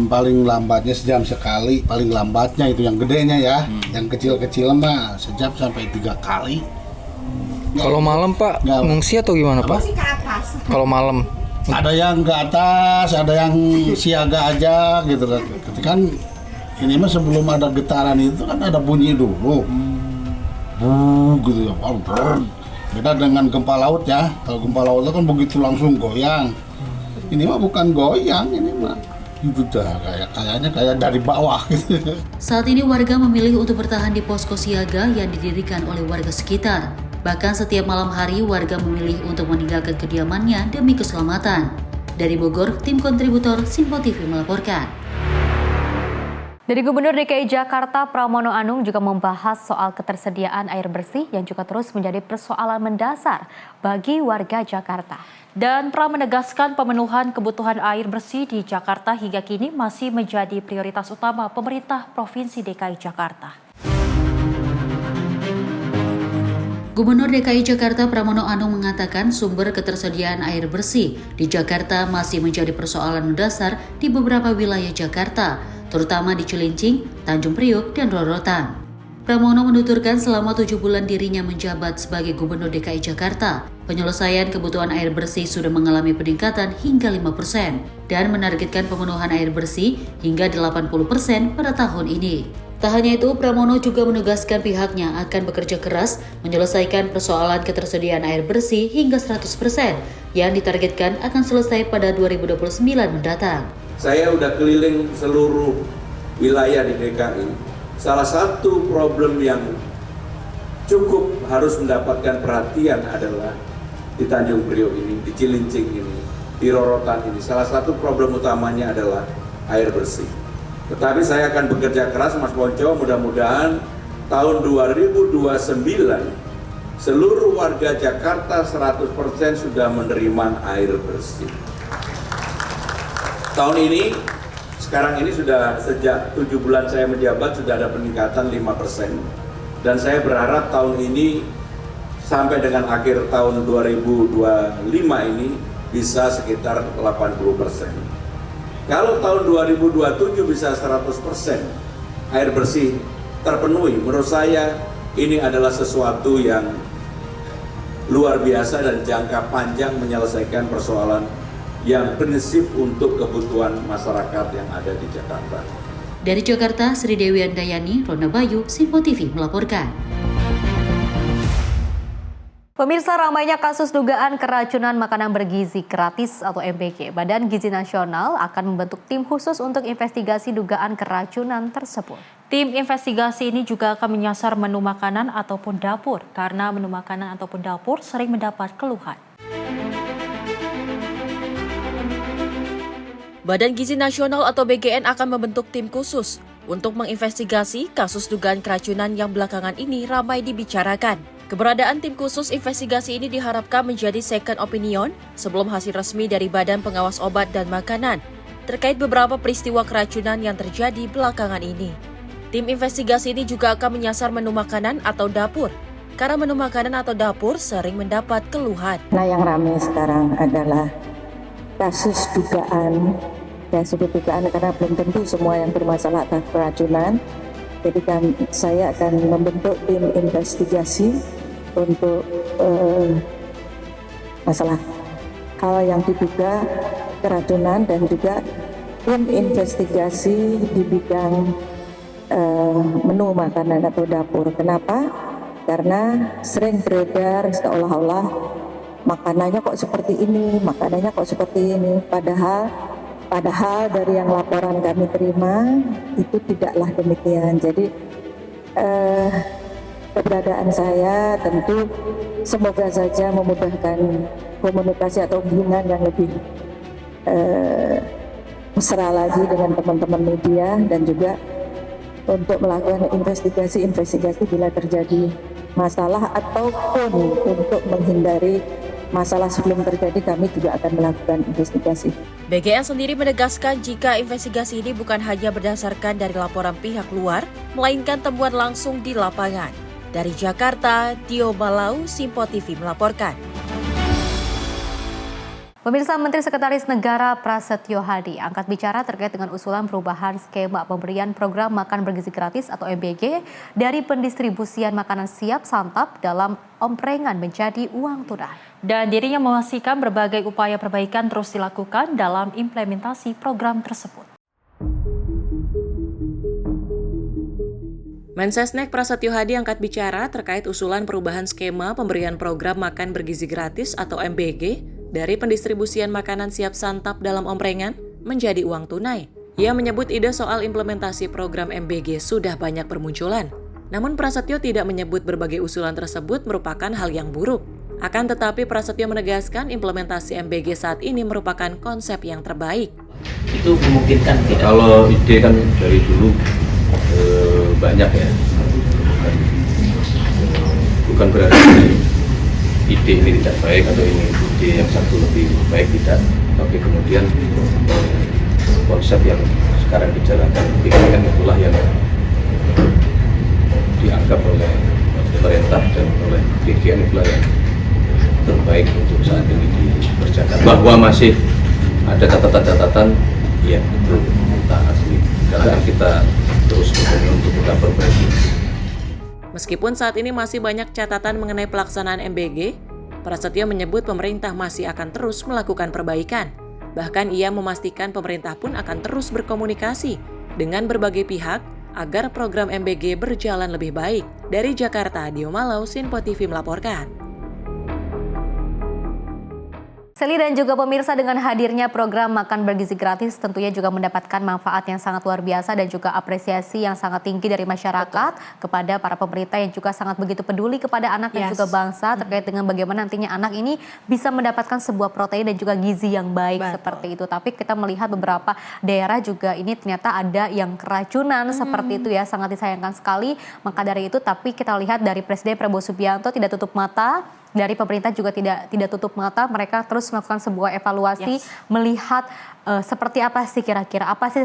Paling lambatnya sejam sekali, paling lambatnya itu yang gedenya ya, yang kecil-kecil mah sejam sampai 3 kali. Kalau malam Pak, ngungsi atau gimana Pak? Kalau malam? Ada yang ke atas, ada yang siaga aja gitu kan. Kan ini mah sebelum ada getaran itu kan ada bunyi dulu. Gitu ya, beda dengan gempa laut ya. Kalau gempa laut itu kan begitu langsung goyang. Ini mah bukan goyang, ini mah itu dah kayaknya kayak dari bawah gitu. Saat ini warga memilih untuk bertahan di posko siaga yang didirikan oleh warga sekitar. Bahkan setiap malam hari warga memilih untuk meninggalkan kediamannya demi keselamatan. Dari Bogor, tim kontributor Sinpo TV melaporkan. Dari Gubernur DKI Jakarta Pramono Anung juga membahas soal ketersediaan air bersih yang juga terus menjadi persoalan mendasar bagi warga Jakarta. Dan Pra menegaskan pemenuhan kebutuhan air bersih di Jakarta hingga kini masih menjadi prioritas utama pemerintah Provinsi DKI Jakarta. Gubernur DKI Jakarta Pramono Anung mengatakan sumber ketersediaan air bersih di Jakarta masih menjadi persoalan mendasar di beberapa wilayah Jakarta, terutama di Cilincing, Tanjung Priok, dan Rorotan. Pramono menuturkan selama 7 bulan dirinya menjabat sebagai Gubernur DKI Jakarta, penyelesaian kebutuhan air bersih sudah mengalami peningkatan hingga 5% dan menargetkan pemenuhan air bersih hingga 80% pada tahun ini. Tak hanya itu, Pramono juga menegaskan pihaknya akan bekerja keras menyelesaikan persoalan ketersediaan air bersih hingga 100% yang ditargetkan akan selesai pada 2029 mendatang. Saya udah keliling seluruh wilayah di DKI. Salah satu problem yang cukup harus mendapatkan perhatian adalah di Tanjung Priok ini, di Cilincing ini, di Rorotan ini. Salah satu problem utamanya adalah air bersih. Tetapi saya akan bekerja keras, Mas Ponco, mudah-mudahan tahun 2029 seluruh warga Jakarta 100% sudah menerima air bersih. Tahun ini, sekarang ini sudah sejak 7 bulan saya menjabat sudah ada peningkatan 5%. Dan saya berharap tahun ini sampai dengan akhir tahun 2025 ini bisa sekitar 80%. Kalau tahun 2027 bisa 100% air bersih terpenuhi, menurut saya ini adalah sesuatu yang luar biasa dan jangka panjang menyelesaikan persoalan yang prinsip untuk kebutuhan masyarakat yang ada di Jakarta. Dari Jakarta, Sri Dewi Andayani, Rona Bayu, Simpo TV melaporkan. Pemirsa, ramainya kasus dugaan keracunan makanan bergizi gratis atau MBG. Badan Gizi Nasional akan membentuk tim khusus untuk investigasi dugaan keracunan tersebut. Tim investigasi ini juga akan menyasar menu makanan ataupun dapur, karena menu makanan ataupun dapur sering mendapat keluhan. Badan Gizi Nasional atau BGN akan membentuk tim khusus untuk menginvestigasi kasus dugaan keracunan yang belakangan ini ramai dibicarakan. Keberadaan tim khusus investigasi ini diharapkan menjadi second opinion sebelum hasil resmi dari Badan Pengawas Obat dan Makanan terkait beberapa peristiwa keracunan yang terjadi belakangan ini. Tim investigasi ini juga akan menyasar menu makanan atau dapur, karena menu makanan atau dapur sering mendapat keluhan. Nah, yang ramai sekarang adalah kasus dugaan karena belum tentu semua yang bermasalah atas keracunan. Jadi saya akan membentuk tim investigasi untuk masalah hal yang diduga keracunan dan juga tim investigasi di bidang menu makanan atau dapur. Kenapa? Karena sering beredar seolah-olah makanannya kok seperti ini, Padahal dari yang laporan kami terima itu tidaklah demikian. Jadi keberadaan saya tentu semoga saja memudahkan komunikasi atau hubungan yang lebih mesra lagi dengan teman-teman media dan juga untuk melakukan investigasi bila terjadi masalah ataupun untuk menghindari masalah sebelum terjadi, kami juga akan melakukan investigasi. BGN sendiri menegaskan jika investigasi ini bukan hanya berdasarkan dari laporan pihak luar, melainkan temuan langsung di lapangan. Dari Jakarta, Tio Malau, Simpo TV melaporkan. Pemirsa, Menteri Sekretaris Negara Prasetyo Hadi angkat bicara terkait dengan usulan perubahan skema pemberian program makan bergizi gratis atau MBG dari pendistribusian makanan siap santap dalam omprengan menjadi uang tunai. Dan dirinya memastikan berbagai upaya perbaikan terus dilakukan dalam implementasi program tersebut. Mensesnek Prasetyo Hadi angkat bicara terkait usulan perubahan skema pemberian program makan bergizi gratis atau MBG dari pendistribusian makanan siap santap dalam omprengan menjadi uang tunai. Ia menyebut ide soal implementasi program MBG sudah banyak bermunculan. Namun Prasetyo tidak menyebut berbagai usulan tersebut merupakan hal yang buruk. Akan tetapi Prasetyo menegaskan implementasi MBG saat ini merupakan konsep yang terbaik. Itu memungkinkan tidak? Kalau ide kan dari dulu banyak ya. Bukan berarti ide ini tidak baik atau ini ide yang satu lebih baik, tidak. Tapi kemudian konsep yang sekarang dijalankan BGN itulah yang dianggap oleh pemerintah dan oleh BGN itulah yang terbaik untuk saat ini dikerjakan. Bahwa masih ada catatan-catatan, ya itu kita asli. Karena kita terus berkomitmen untuk kita perbaiki. Meskipun saat ini masih banyak catatan mengenai pelaksanaan MBG, Prasetyo menyebut pemerintah masih akan terus melakukan perbaikan. Bahkan ia memastikan pemerintah pun akan terus berkomunikasi dengan berbagai pihak agar program MBG berjalan lebih baik. Dari Jakarta, Dio Malau, Simpo TV melaporkan. Seli dan juga pemirsa, dengan hadirnya program makan bergizi gratis tentunya juga mendapatkan manfaat yang sangat luar biasa dan juga apresiasi yang sangat tinggi dari masyarakat kepada para pemerintah yang juga sangat begitu peduli kepada anak dan juga bangsa terkait dengan bagaimana nantinya anak ini bisa mendapatkan sebuah protein dan juga gizi yang baik seperti itu. Tapi kita melihat beberapa daerah juga ini ternyata ada yang keracunan seperti itu ya, sangat disayangkan sekali. Maka dari itu, tapi kita lihat dari Presiden Prabowo Subianto tidak tutup mata. Dari pemerintah juga tidak tutup mata, mereka terus melakukan sebuah evaluasi, melihat seperti apa sih kira-kira, apa sih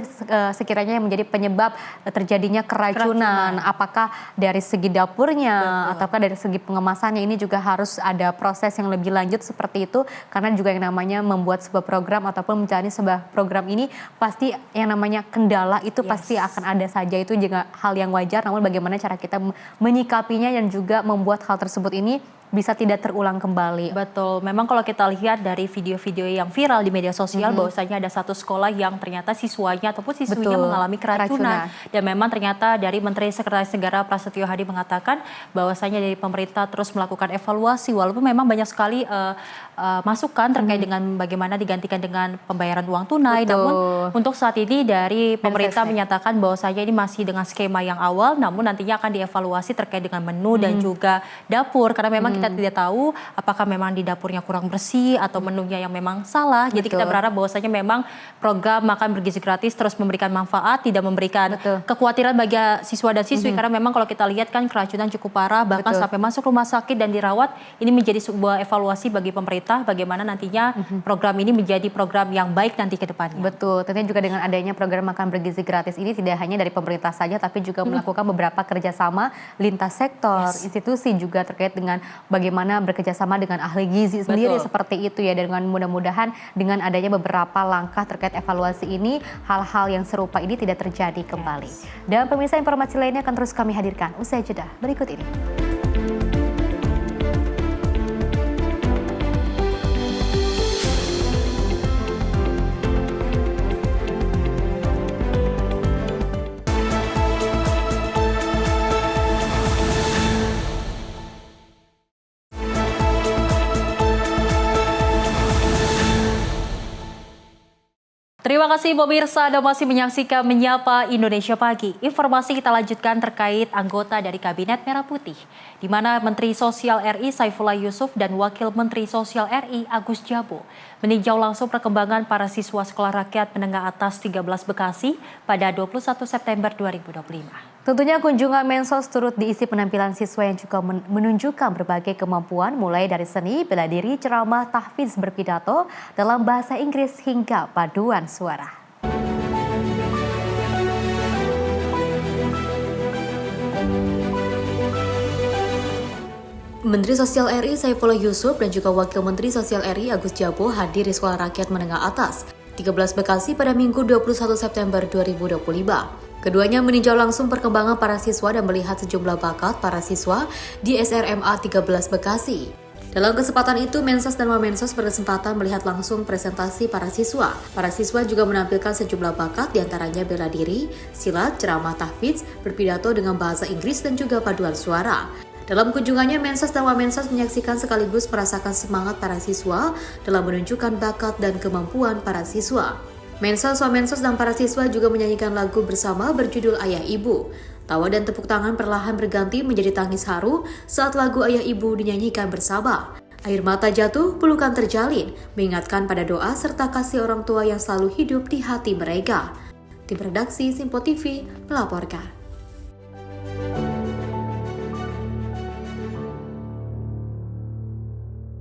sekiranya yang menjadi penyebab terjadinya keracunan. Apakah dari segi dapurnya, ataukah dari segi pengemasannya, ini juga harus ada proses yang lebih lanjut seperti itu. Karena juga yang namanya membuat sebuah program ataupun menjalani sebuah program ini, pasti yang namanya kendala itu pasti akan ada saja, itu juga hal yang wajar. Namun bagaimana cara kita menyikapinya dan juga membuat hal tersebut ini bisa tidak terulang kembali. Betul, memang kalau kita lihat dari video-video yang viral di media sosial, bahwasanya ada satu sekolah yang ternyata siswanya ataupun siswinya mengalami keracunan. Dan memang ternyata dari Menteri Sekretaris Negara Prasetyo Hadi mengatakan bahwasanya dari pemerintah terus melakukan evaluasi, walaupun memang banyak sekali masukan terkait dengan bagaimana digantikan dengan pembayaran uang tunai. Namun untuk saat ini dari pemerintah menyatakan bahwasanya ini masih dengan skema yang awal, namun nantinya akan dievaluasi terkait dengan menu dan juga dapur, karena memang kita tidak tahu apakah memang di dapurnya kurang bersih atau menunya yang memang salah. Jadi kita berharap bahwasanya memang program makan bergizi gratis terus memberikan manfaat, tidak memberikan kekhawatiran bagi siswa dan siswi. Karena memang kalau kita lihat kan keracunan cukup parah, bahkan sampai masuk rumah sakit dan dirawat. Ini menjadi sebuah evaluasi bagi pemerintah bagaimana nantinya program ini menjadi program yang baik nanti ke depannya. Betul, tentunya juga dengan adanya program makan bergizi gratis ini tidak hanya dari pemerintah saja, tapi juga melakukan beberapa kerjasama lintas sektor, institusi juga terkait dengan bagaimana bekerjasama dengan ahli gizi sendiri seperti itu ya. Dengan mudah-mudahan dengan adanya beberapa langkah terkait evaluasi ini, hal-hal yang serupa ini tidak terjadi kembali. Dan pemirsa, informasi lainnya akan terus kami hadirkan usai jeda berikut ini. Terima kasih pemirsa, Anda masih menyaksikan Menyapa Indonesia Pagi. Informasi kita lanjutkan terkait anggota dari Kabinet Merah Putih, di mana Menteri Sosial RI Saifullah Yusuf dan Wakil Menteri Sosial RI Agus Jabo meninjau langsung perkembangan para siswa Sekolah Rakyat Menengah Atas 13 Bekasi pada 21 September 2025. Tentunya kunjungan Mensos turut diisi penampilan siswa yang juga menunjukkan berbagai kemampuan mulai dari seni, bela diri, ceramah, tahfiz, berpidato dalam bahasa Inggris hingga paduan suara. Menteri Sosial RI Saifullah Yusuf dan juga Wakil Menteri Sosial RI Agus Jabo hadir di Sekolah Rakyat Menengah Atas 13 Bekasi pada Minggu 21 September 2025. Keduanya meninjau langsung perkembangan para siswa dan melihat sejumlah bakat para siswa di SRMA 13 Bekasi. Dalam kesempatan itu, Mensos dan Wamensos berkesempatan melihat langsung presentasi para siswa. Para siswa juga menampilkan sejumlah bakat, diantaranya bela diri, silat, ceramah tahfiz, berpidato dengan bahasa Inggris, dan juga paduan suara. Dalam kunjungannya, Mensos dan Wamensos menyaksikan sekaligus merasakan semangat para siswa dalam menunjukkan bakat dan kemampuan para siswa. Mensos, Wamensos, dan para siswa juga menyanyikan lagu bersama berjudul Ayah Ibu. Tawa dan tepuk tangan perlahan berganti menjadi tangis haru saat lagu Ayah Ibu dinyanyikan bersama. Air mata jatuh, pelukan terjalin, mengingatkan pada doa serta kasih orang tua yang selalu hidup di hati mereka. Tim redaksi Simpo TV melaporkan.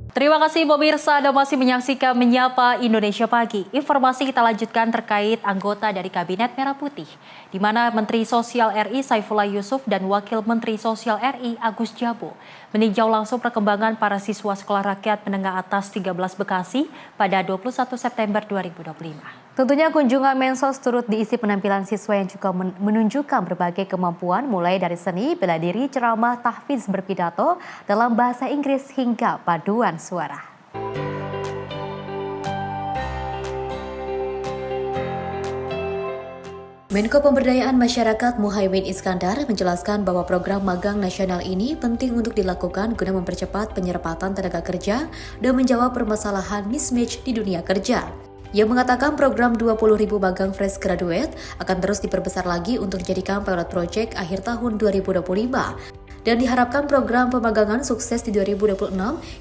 Terima kasih pemirsa, Anda masih menyaksikan Menyapa Indonesia Pagi. Informasi kita lanjutkan terkait anggota dari Kabinet Merah Putih, di mana Menteri Sosial RI Saifullah Yusuf dan Wakil Menteri Sosial RI Agus Jabo meninjau langsung perkembangan para siswa Sekolah Rakyat Menengah Atas 13 Bekasi pada 21 September 2025. Tentunya kunjungan Mensos turut diisi penampilan siswa yang juga menunjukkan berbagai kemampuan mulai dari seni, bela diri, ceramah, tahfiz, berpidato dalam bahasa Inggris hingga paduan suara. Menko Pemberdayaan Masyarakat Muhaimin Iskandar menjelaskan bahwa program magang nasional ini penting untuk dilakukan guna mempercepat penyerpatan tenaga kerja dan menjawab permasalahan mismatch di dunia kerja. Ia mengatakan program 20.000 magang fresh graduate akan terus diperbesar lagi untuk dijadikan pilot project akhir tahun 2025. Dan diharapkan program pemagangan sukses di 2026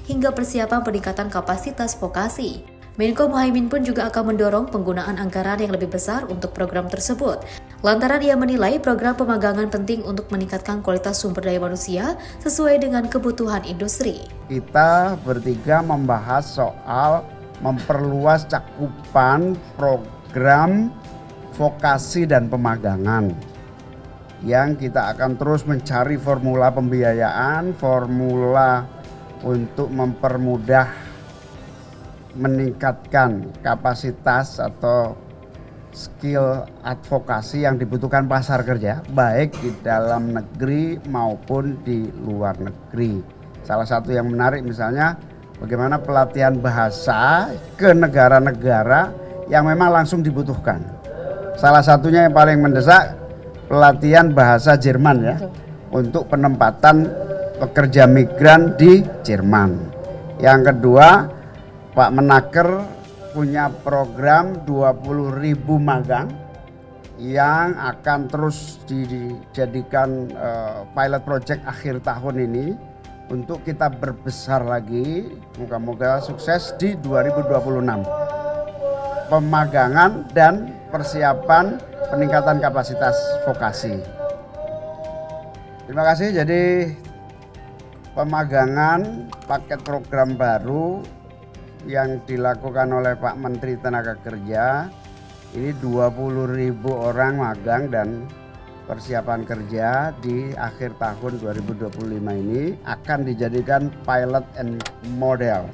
hingga persiapan peningkatan kapasitas vokasi. Menko Muhaimin pun juga akan mendorong penggunaan anggaran yang lebih besar untuk program tersebut. Lantaran ia menilai program pemagangan penting untuk meningkatkan kualitas sumber daya manusia sesuai dengan kebutuhan industri. Kita bertiga membahas soal memperluas cakupan program vokasi dan pemagangan. Yang kita akan terus mencari formula pembiayaan, formula untuk mempermudah meningkatkan kapasitas atau skill advokasi yang dibutuhkan pasar kerja, baik di dalam negeri maupun di luar negeri. Salah satu yang menarik misalnya bagaimana pelatihan bahasa ke negara-negara yang memang langsung dibutuhkan. Salah satunya yang paling mendesak pelatihan bahasa Jerman ya, untuk penempatan pekerja migran di Jerman. Yang kedua, Pak Menaker punya program 20.000 magang yang akan terus dijadikan pilot project akhir tahun ini untuk kita berbesar lagi, moga-moga sukses di 2026. Pemagangan dan persiapan peningkatan kapasitas vokasi. Terima kasih. Jadi pemagangan paket program baru yang dilakukan oleh Pak Menteri Tenaga Kerja ini 20.000 orang magang dan persiapan kerja di akhir tahun 2025 ini akan dijadikan pilot and model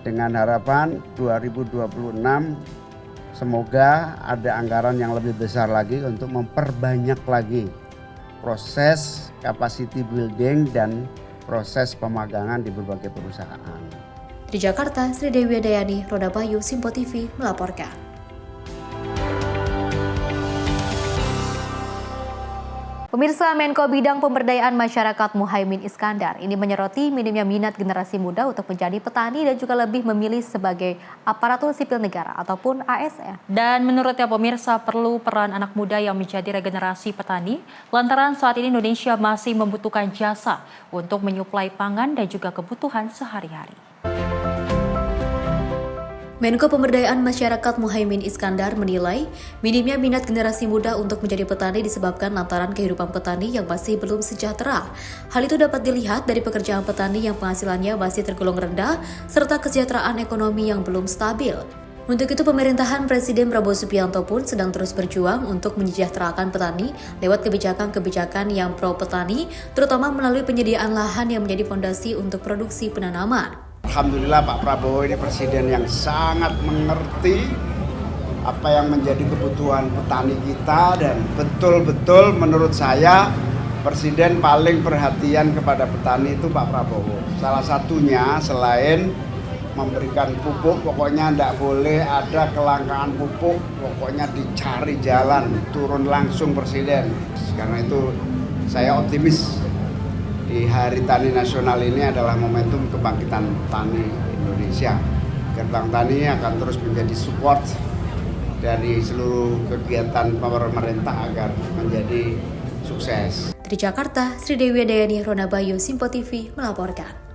dengan harapan 2026 semoga ada anggaran yang lebih besar lagi untuk memperbanyak lagi proses capacity building dan proses pemagangan di berbagai perusahaan. Di Jakarta, Sri Dewi Dayani, Roda Bayu, Simpo TV melaporkan. Pemirsa, Menko Bidang Pemberdayaan Masyarakat Muhaimin Iskandar ini menyoroti minimnya minat generasi muda untuk menjadi petani dan juga lebih memilih sebagai aparatur sipil negara ataupun ASN. Dan menurutnya pemirsa perlu peran anak muda yang menjadi regenerasi petani lantaran saat ini Indonesia masih membutuhkan jasa untuk menyuplai pangan dan juga kebutuhan sehari-hari. Menko Pemberdayaan Masyarakat Muhaimin Iskandar menilai minimnya minat generasi muda untuk menjadi petani disebabkan lantaran kehidupan petani yang masih belum sejahtera. Hal itu dapat dilihat dari pekerjaan petani yang penghasilannya masih tergolong rendah serta kesejahteraan ekonomi yang belum stabil. Untuk itu pemerintahan Presiden Prabowo Subianto pun sedang terus berjuang untuk menyejahterakan petani lewat kebijakan-kebijakan yang pro petani, terutama melalui penyediaan lahan yang menjadi fondasi untuk produksi penanaman. Alhamdulillah Pak Prabowo ini presiden yang sangat mengerti apa yang menjadi kebutuhan petani kita dan betul-betul menurut saya presiden paling perhatian kepada petani itu Pak Prabowo. Salah satunya selain memberikan pupuk, pokoknya tidak boleh ada kelangkaan pupuk, pokoknya dicari jalan, turun langsung presiden. Karena itu saya optimis. Di Hari Tani Nasional ini adalah momentum kebangkitan tani Indonesia. Gerbang Tani akan terus menjadi support dari seluruh kegiatan pemerintah agar menjadi sukses. Di Jakarta, Sri Dewi Dayani, Rona Bayu, Simpo TV melaporkan.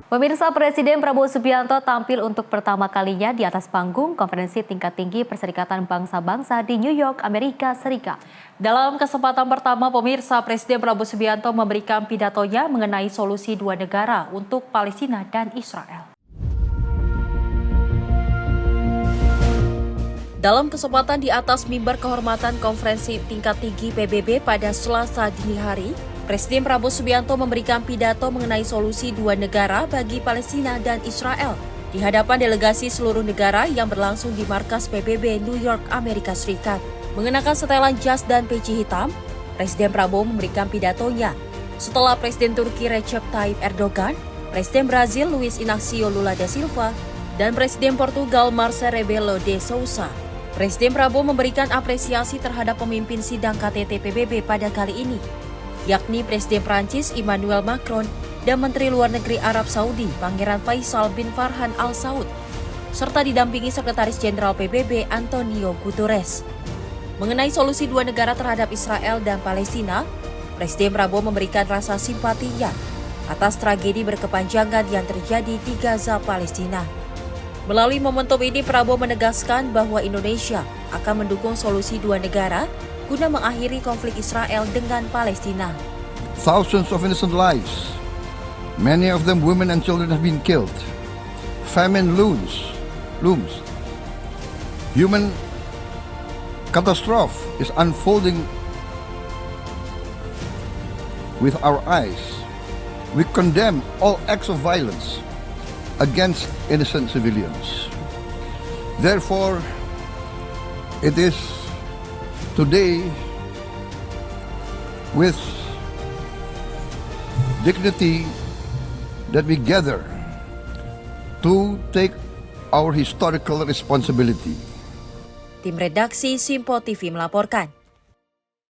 Pemirsa, Presiden Prabowo Subianto tampil untuk pertama kalinya di atas panggung konferensi tingkat tinggi Perserikatan Bangsa-Bangsa di New York, Amerika Serikat. Dalam kesempatan pertama, pemirsa, Presiden Prabowo Subianto memberikan pidatonya mengenai solusi dua negara untuk Palestina dan Israel. Dalam kesempatan di atas mimbar kehormatan konferensi tingkat tinggi PBB pada Selasa dini hari, Presiden Prabowo Subianto memberikan pidato mengenai solusi dua negara bagi Palestina dan Israel di hadapan delegasi seluruh negara yang berlangsung di markas PBB New York, Amerika Serikat. Mengenakan setelan jas dan peci hitam, Presiden Prabowo memberikan pidatonya setelah Presiden Turki Recep Tayyip Erdogan Presiden Brazil Luiz Inácio Lula da Silva, dan Presiden Portugal Marcelo Rebelo de Sousa. Presiden Prabowo memberikan apresiasi terhadap pemimpin sidang KTT PBB pada kali ini, yakni Presiden Prancis Emmanuel Macron dan Menteri Luar Negeri Arab Saudi Pangeran Faisal bin Farhan Al Saud, serta didampingi Sekretaris Jenderal PBB Antonio Guterres. Mengenai solusi dua negara terhadap Israel dan Palestina, Presiden Prabowo memberikan rasa simpatinya atas tragedi berkepanjangan yang terjadi di Gaza, Palestina. Melalui momentum ini, Prabowo menegaskan bahwa Indonesia akan mendukung solusi dua negara guna mengakhiri konflik Israel dengan Palestina. Thousands of innocent lives, many of them women and children, have been killed. Famine looms. Human catastrophe is unfolding with our eyes. We condemn all acts of violence against innocent civilians. Therefore, it is today with dignity that we gather to take our historical responsibility. Tim redaksi Simpo TV melaporkan.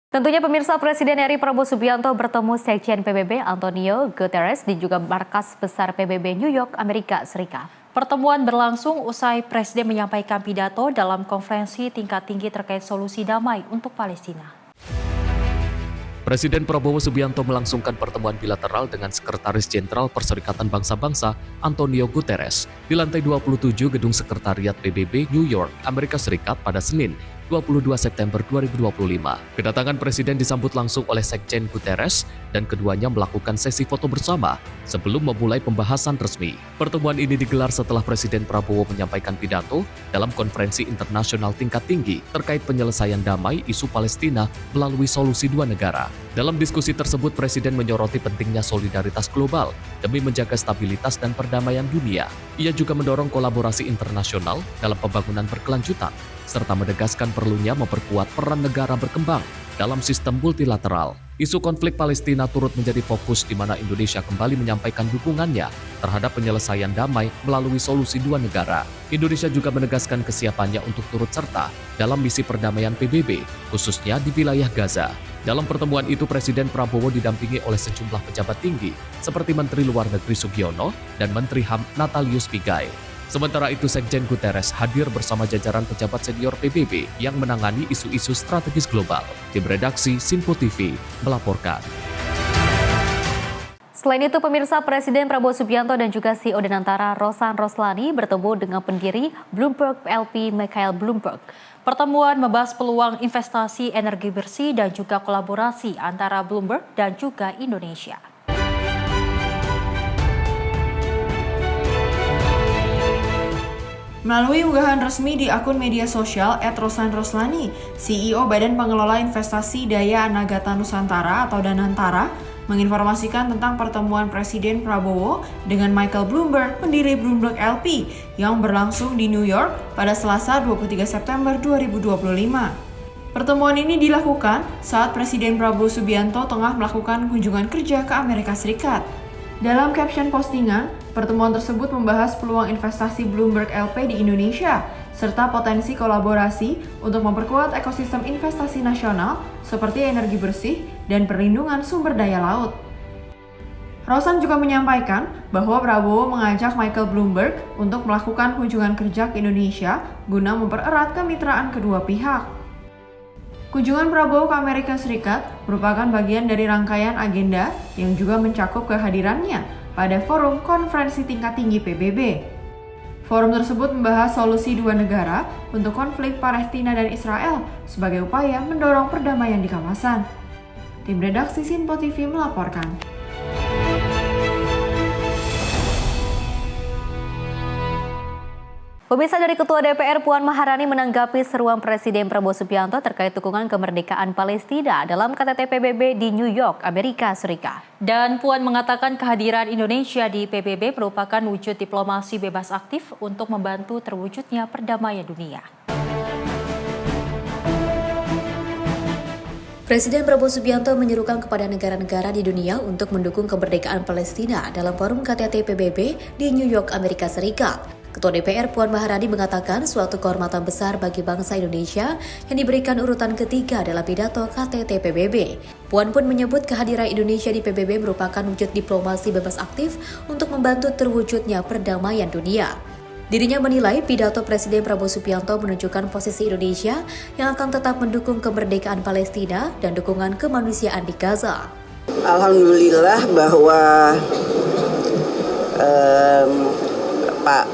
Tentunya pemirsa, Presiden RI Prabowo Subianto bertemu Sekjen PBB Antonio Guterres di juga markas besar PBB New York, Amerika Serikat. Pertemuan berlangsung usai Presiden menyampaikan pidato dalam konferensi tingkat tinggi terkait solusi damai untuk Palestina. Presiden Prabowo Subianto melangsungkan pertemuan bilateral dengan Sekretaris Jenderal Perserikatan Bangsa-Bangsa Antonio Guterres di lantai 27 Gedung Sekretariat PBB New York, Amerika Serikat pada Senin, 22 September 2025. Kedatangan Presiden disambut langsung oleh Sekjen Guterres dan keduanya melakukan sesi foto bersama sebelum memulai pembahasan resmi. Pertemuan ini digelar setelah Presiden Prabowo menyampaikan pidato dalam konferensi internasional tingkat tinggi terkait penyelesaian damai isu Palestina melalui solusi dua negara. Dalam diskusi tersebut, Presiden menyoroti pentingnya solidaritas global demi menjaga stabilitas dan perdamaian dunia. Ia juga mendorong kolaborasi internasional dalam pembangunan berkelanjutan, serta menegaskan perlunya memperkuat peran negara berkembang dalam sistem multilateral. Isu konflik Palestina turut menjadi fokus di mana Indonesia kembali menyampaikan dukungannya terhadap penyelesaian damai melalui solusi dua negara. Indonesia juga menegaskan kesiapannya untuk turut serta dalam misi perdamaian PBB, khususnya di wilayah Gaza. Dalam pertemuan itu, Presiden Prabowo didampingi oleh sejumlah pejabat tinggi seperti Menteri Luar Negeri Sugiono dan Menteri HAM Natalius Pigai. Sementara itu, Sekjen Guterres hadir bersama jajaran pejabat senior PBB yang menangani isu-isu strategis global. Tim redaksi Simpo TV melaporkan. Selain itu, pemirsa, Presiden Prabowo Subianto dan juga CEO Danantara Rosan Roslani bertemu dengan pendiri Bloomberg LP Michael Bloomberg. Pertemuan membahas peluang investasi energi bersih dan juga kolaborasi antara Bloomberg dan juga Indonesia. Melalui unggahan resmi di akun media sosial @rosanroslani, CEO Badan Pengelola Investasi Daya Anagata Nusantara atau Danantara menginformasikan tentang pertemuan Presiden Prabowo dengan Michael Bloomberg, pendiri Bloomberg LP, yang berlangsung di New York pada Selasa 23 September 2025. Pertemuan ini dilakukan saat Presiden Prabowo Subianto tengah melakukan kunjungan kerja ke Amerika Serikat. Dalam caption postingan, pertemuan tersebut membahas peluang investasi Bloomberg LP di Indonesia, serta potensi kolaborasi untuk memperkuat ekosistem investasi nasional seperti energi bersih dan perlindungan sumber daya laut. Rosan juga menyampaikan bahwa Prabowo mengajak Michael Bloomberg untuk melakukan kunjungan kerja ke Indonesia guna mempererat kemitraan kedua pihak. Kunjungan Prabowo ke Amerika Serikat merupakan bagian dari rangkaian agenda yang juga mencakup kehadirannya pada forum konferensi tingkat tinggi PBB. Forum tersebut membahas solusi dua negara untuk konflik Palestina dan Israel sebagai upaya mendorong perdamaian di kawasan. Tim redaksi Simpo TV melaporkan. Pemirsa, dari Ketua DPR Puan Maharani menanggapi seruan Presiden Prabowo Subianto terkait dukungan kemerdekaan Palestina dalam KTT PBB di New York, Amerika Serikat. Dan Puan mengatakan kehadiran Indonesia di PBB merupakan wujud diplomasi bebas aktif untuk membantu terwujudnya perdamaian dunia. Presiden Prabowo Subianto menyerukan kepada negara-negara di dunia untuk mendukung kemerdekaan Palestina dalam forum KTT PBB di New York, Amerika Serikat. Ketua DPR Puan Maharani mengatakan suatu kehormatan besar bagi bangsa Indonesia yang diberikan urutan ketiga dalam pidato KTT PBB. Puan pun menyebut kehadiran Indonesia di PBB merupakan wujud diplomasi bebas aktif untuk membantu terwujudnya perdamaian dunia. Dirinya menilai pidato Presiden Prabowo Subianto menunjukkan posisi Indonesia yang akan tetap mendukung kemerdekaan Palestina dan dukungan kemanusiaan di Gaza. Alhamdulillah bahwa Pak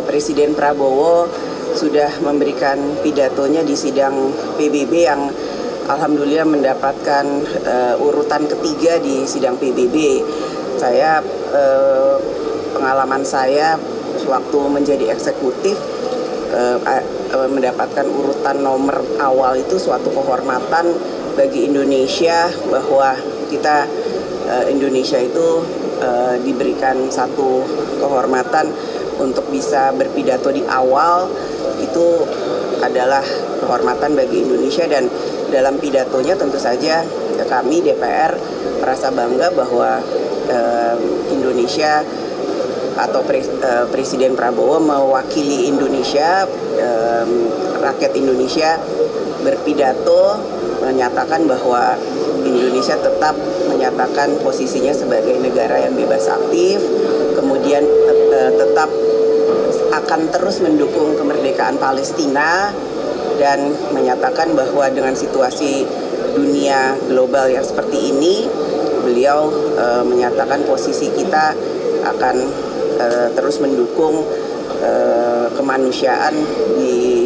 Presiden Prabowo sudah memberikan pidatonya di sidang PBB yang alhamdulillah mendapatkan urutan ketiga di sidang PBB. Saya pengalaman saya waktu menjadi eksekutif mendapatkan urutan nomor awal itu suatu kehormatan bagi Indonesia, bahwa kita Indonesia itu diberikan satu kehormatan untuk bisa berpidato di awal. Itu adalah kehormatan bagi Indonesia, dan dalam pidatonya tentu saja kami DPR merasa bangga bahwa Indonesia atau Presiden Prabowo mewakili Indonesia, rakyat Indonesia berpidato menyatakan bahwa Indonesia tetap menyatakan posisinya sebagai negara yang bebas aktif, kemudian tetap akan terus mendukung kemerdekaan Palestina, dan menyatakan bahwa dengan situasi dunia global yang seperti ini, beliau menyatakan posisi kita akan terus mendukung kemanusiaan di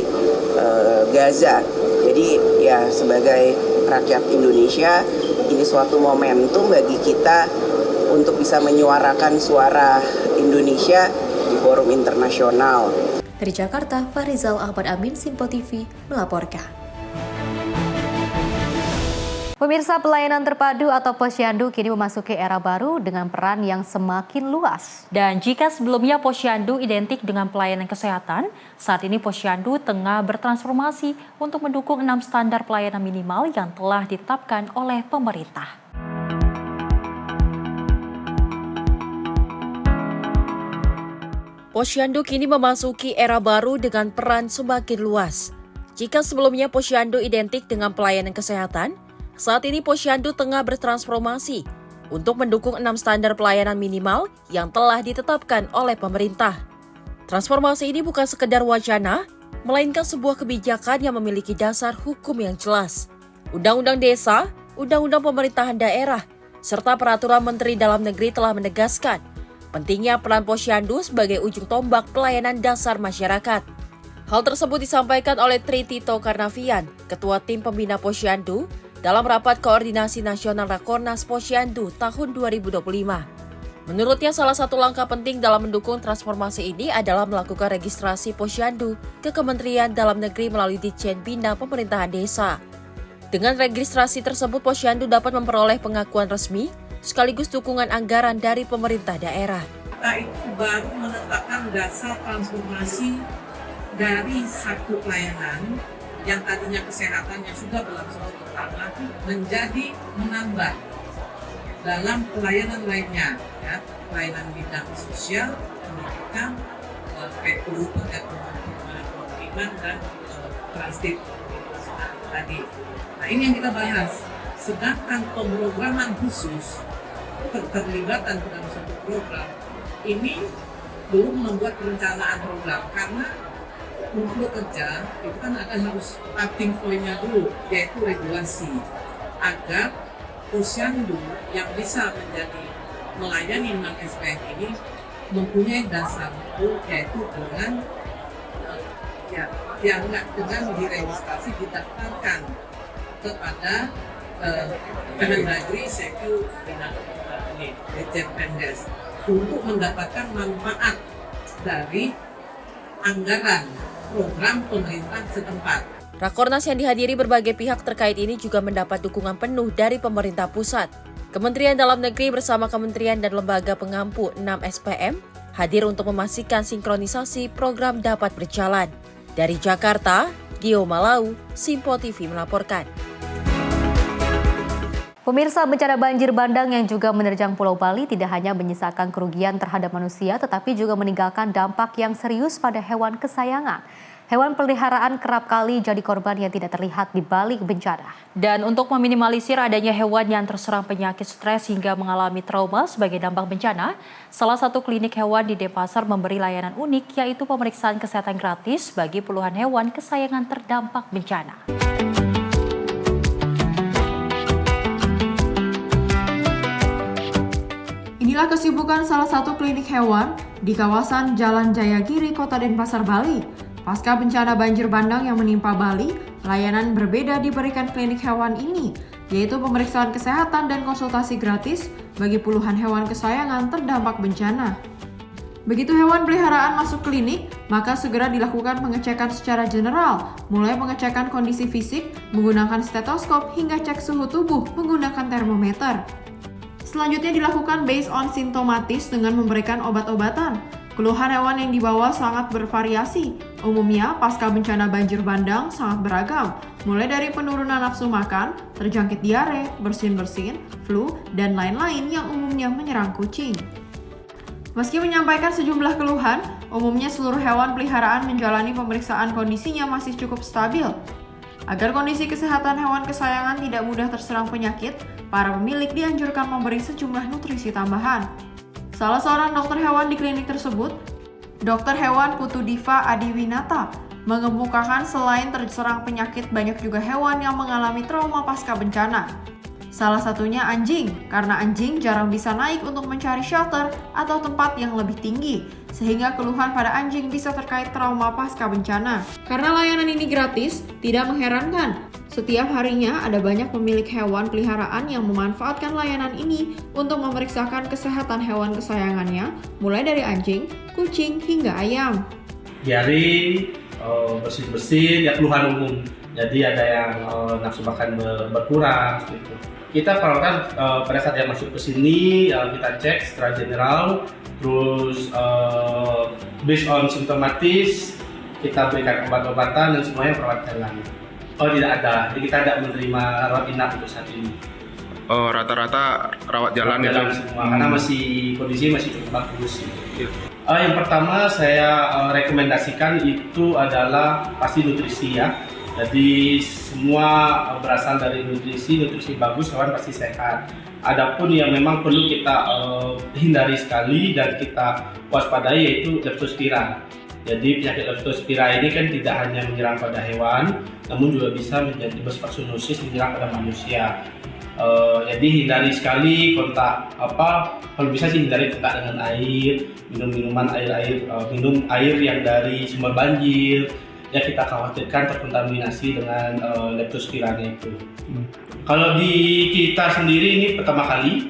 Gaza. Jadi ya, sebagai rakyat Indonesia, ini suatu momentum bagi kita untuk bisa menyuarakan suara Indonesia di forum internasional. Dari Jakarta, Farizal Ahmad Amin, Simpo TV melaporkan. Pemirsa, pelayanan terpadu atau Posyandu kini memasuki era baru dengan peran yang semakin luas. Dan jika sebelumnya Posyandu identik dengan pelayanan kesehatan, saat ini Posyandu tengah bertransformasi untuk mendukung 6 standar pelayanan minimal yang telah ditetapkan oleh pemerintah. Posyandu kini memasuki era baru dengan peran semakin luas. Jika sebelumnya Posyandu identik dengan pelayanan kesehatan, saat ini Posyandu tengah bertransformasi untuk mendukung 6 standar pelayanan minimal yang telah ditetapkan oleh pemerintah. Transformasi ini bukan sekedar wacana, melainkan sebuah kebijakan yang memiliki dasar hukum yang jelas. Undang-Undang Desa, Undang-Undang Pemerintahan Daerah, serta Peraturan Menteri Dalam Negeri telah menegaskan pentingnya peran Posyandu sebagai ujung tombak pelayanan dasar masyarakat. Hal tersebut disampaikan oleh Tri Tito Karnavian, Ketua Tim Pembina Posyandu, dalam rapat koordinasi nasional Rakornas Posyandu tahun 2025. Menurutnya, salah satu langkah penting dalam mendukung transformasi ini adalah melakukan registrasi Posyandu ke Kementerian Dalam Negeri melalui Ditjen Bina Pemerintahan Desa. Dengan registrasi tersebut, Posyandu dapat memperoleh pengakuan resmi sekaligus dukungan anggaran dari pemerintah daerah. Kita itu baru menetapkan dasar transformasi dari satu pelayanan yang tadinya kesehatan yang sudah berlangsung pertama menjadi menambah dalam pelayanan lainnya, ya, pelayanan bidang sosial, pendidikan, PU, pemukiman, dan transit tadi. Nah, ini yang kita bahas. Sedangkan pemrograman khusus, keterlibatan dalam satu program, ini belum membuat perencanaan program, karena untuk bekerja itu kan harus starting point-nya dulu, yaitu regulasi, agar Posyandu yang bisa menjadi melayani 6 SPM ini mempunyai dasar hukum, yaitu dengan dengan diregistrasi, didaftarkan kepada Kemendagri Seku Ditjen Pendes untuk mendapatkan manfaat dari anggaran program pemerintah setempat. Rakornas yang dihadiri berbagai pihak terkait ini juga mendapat dukungan penuh dari pemerintah pusat. Kementerian Dalam Negeri bersama kementerian dan lembaga pengampu 6 SPM hadir untuk memastikan sinkronisasi program dapat berjalan. Dari Jakarta, Gio Malau, Simpo TV melaporkan. Pemirsa, bencana banjir bandang yang juga menerjang Pulau Bali tidak hanya menyisakan kerugian terhadap manusia, tetapi juga meninggalkan dampak yang serius pada hewan kesayangan. Hewan peliharaan kerap kali jadi korban yang tidak terlihat di balik bencana. Dan untuk meminimalisir adanya hewan yang terserang penyakit stres hingga mengalami trauma sebagai dampak bencana, salah satu klinik hewan di Denpasar memberi layanan unik, yaitu pemeriksaan kesehatan gratis bagi puluhan hewan kesayangan terdampak bencana. Inilah kesibukan salah satu klinik hewan di kawasan Jalan Jayagiri, Kota Denpasar, Bali. Pasca bencana banjir bandang yang menimpa Bali, layanan berbeda diberikan klinik hewan ini, yaitu pemeriksaan kesehatan dan konsultasi gratis bagi puluhan hewan kesayangan terdampak bencana. Begitu hewan peliharaan masuk klinik, maka segera dilakukan pengecekan secara general, mulai pengecekan kondisi fisik menggunakan stetoskop hingga cek suhu tubuh menggunakan termometer. Selanjutnya dilakukan based on simptomatis dengan memberikan obat-obatan. Keluhan hewan yang dibawa sangat bervariasi. Umumnya, pasca bencana banjir bandang sangat beragam, mulai dari penurunan nafsu makan, terjangkit diare, bersin-bersin, flu, dan lain-lain yang umumnya menyerang kucing. Meski menyampaikan sejumlah keluhan, umumnya seluruh hewan peliharaan menjalani pemeriksaan kondisinya masih cukup stabil. Agar kondisi kesehatan hewan kesayangan tidak mudah terserang penyakit, para pemilik dianjurkan memberi sejumlah nutrisi tambahan. Salah seorang dokter hewan di klinik tersebut, Dokter Hewan Putu Diva Adiwinata, mengemukakan selain terserang penyakit, banyak juga hewan yang mengalami trauma pasca bencana. Salah satunya anjing, karena anjing jarang bisa naik untuk mencari shelter atau tempat yang lebih tinggi, sehingga keluhan pada anjing bisa terkait trauma pasca bencana. Karena layanan ini gratis, tidak mengherankan, setiap harinya ada banyak pemilik hewan peliharaan yang memanfaatkan layanan ini untuk memeriksakan kesehatan hewan kesayangannya, mulai dari anjing, kucing, hingga ayam. Diare, bersin-bersin, ya keluhan umum. Jadi ada yang nafsu makan berkurang, gitu. Kita perawatan pada saat yang masuk ke sini, kita cek secara general, terus based on simptomatis, kita berikan obat-obatan dan semuanya perawat jalan. Oh, tidak ada, jadi kita tidak menerima rawat inap untuk saat ini. Oh, rata-rata rawat jalan itu? Semua, karena kondisi masih cukup bagus. Yang pertama saya rekomendasikan itu adalah pasti nutrisi ya. Jadi semua berasal dari nutrisi bagus, hewan pasti sehat. Adapun yang memang perlu kita hindari sekali dan kita waspadai yaitu leptospira. Jadi penyakit leptospira ini kan tidak hanya menyerang pada hewan, namun juga bisa menjadi bersifat zoonosis menyerang pada manusia. Jadi hindari sekali kontak kalau bisa sih hindari kontak dengan air, minum air yang dari sumber banjir. Ya kita khawatirkan terkontaminasi dengan leptospiranya itu. Kalau di kita sendiri ini pertama kali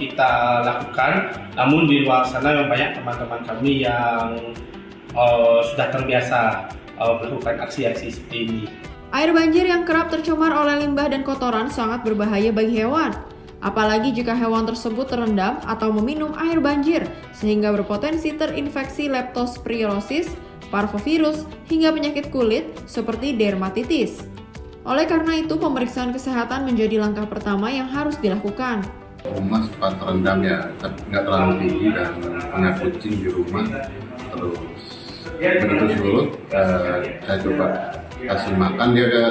kita lakukan, namun di luar sana memang banyak teman-teman kami yang sudah terbiasa melakukan aksi-aksi seperti ini. Air banjir yang kerap tercemar oleh limbah dan kotoran sangat berbahaya bagi hewan. Apalagi jika hewan tersebut terendam atau meminum air banjir, sehingga berpotensi terinfeksi leptospirosis, parvovirus, hingga penyakit kulit seperti dermatitis. Oleh karena itu, pemeriksaan kesehatan menjadi langkah pertama yang harus dilakukan. Rumah sempat terendam ya, nggak terlalu tinggi dan punya kucing di rumah. Terus begitu surut, saya coba kasih makan, dia ada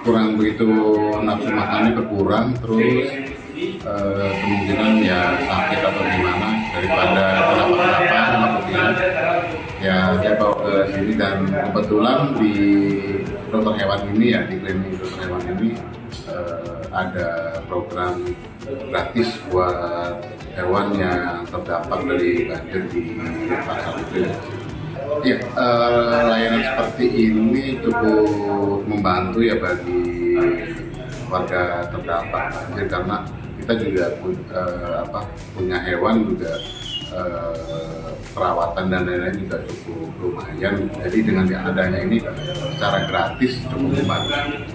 kurang begitu, nafsu makannya berkurang, terus kemungkinan ya sakit atau gimana daripada kenapa-kenapa sama kucingnya. Ya dia bawa ke sini dan kebetulan di dokter hewan ini ya, di klinik dokter hewan ini ada program gratis buat hewan yang terdampak dari banjir di pasar itu. Ya, layanan seperti ini cukup membantu ya bagi warga terdampak banjir, karena kita juga punya hewan juga perawatan dan lain-lain juga cukup lumayan. Jadi dengan adanya ini secara gratis cukup membantu.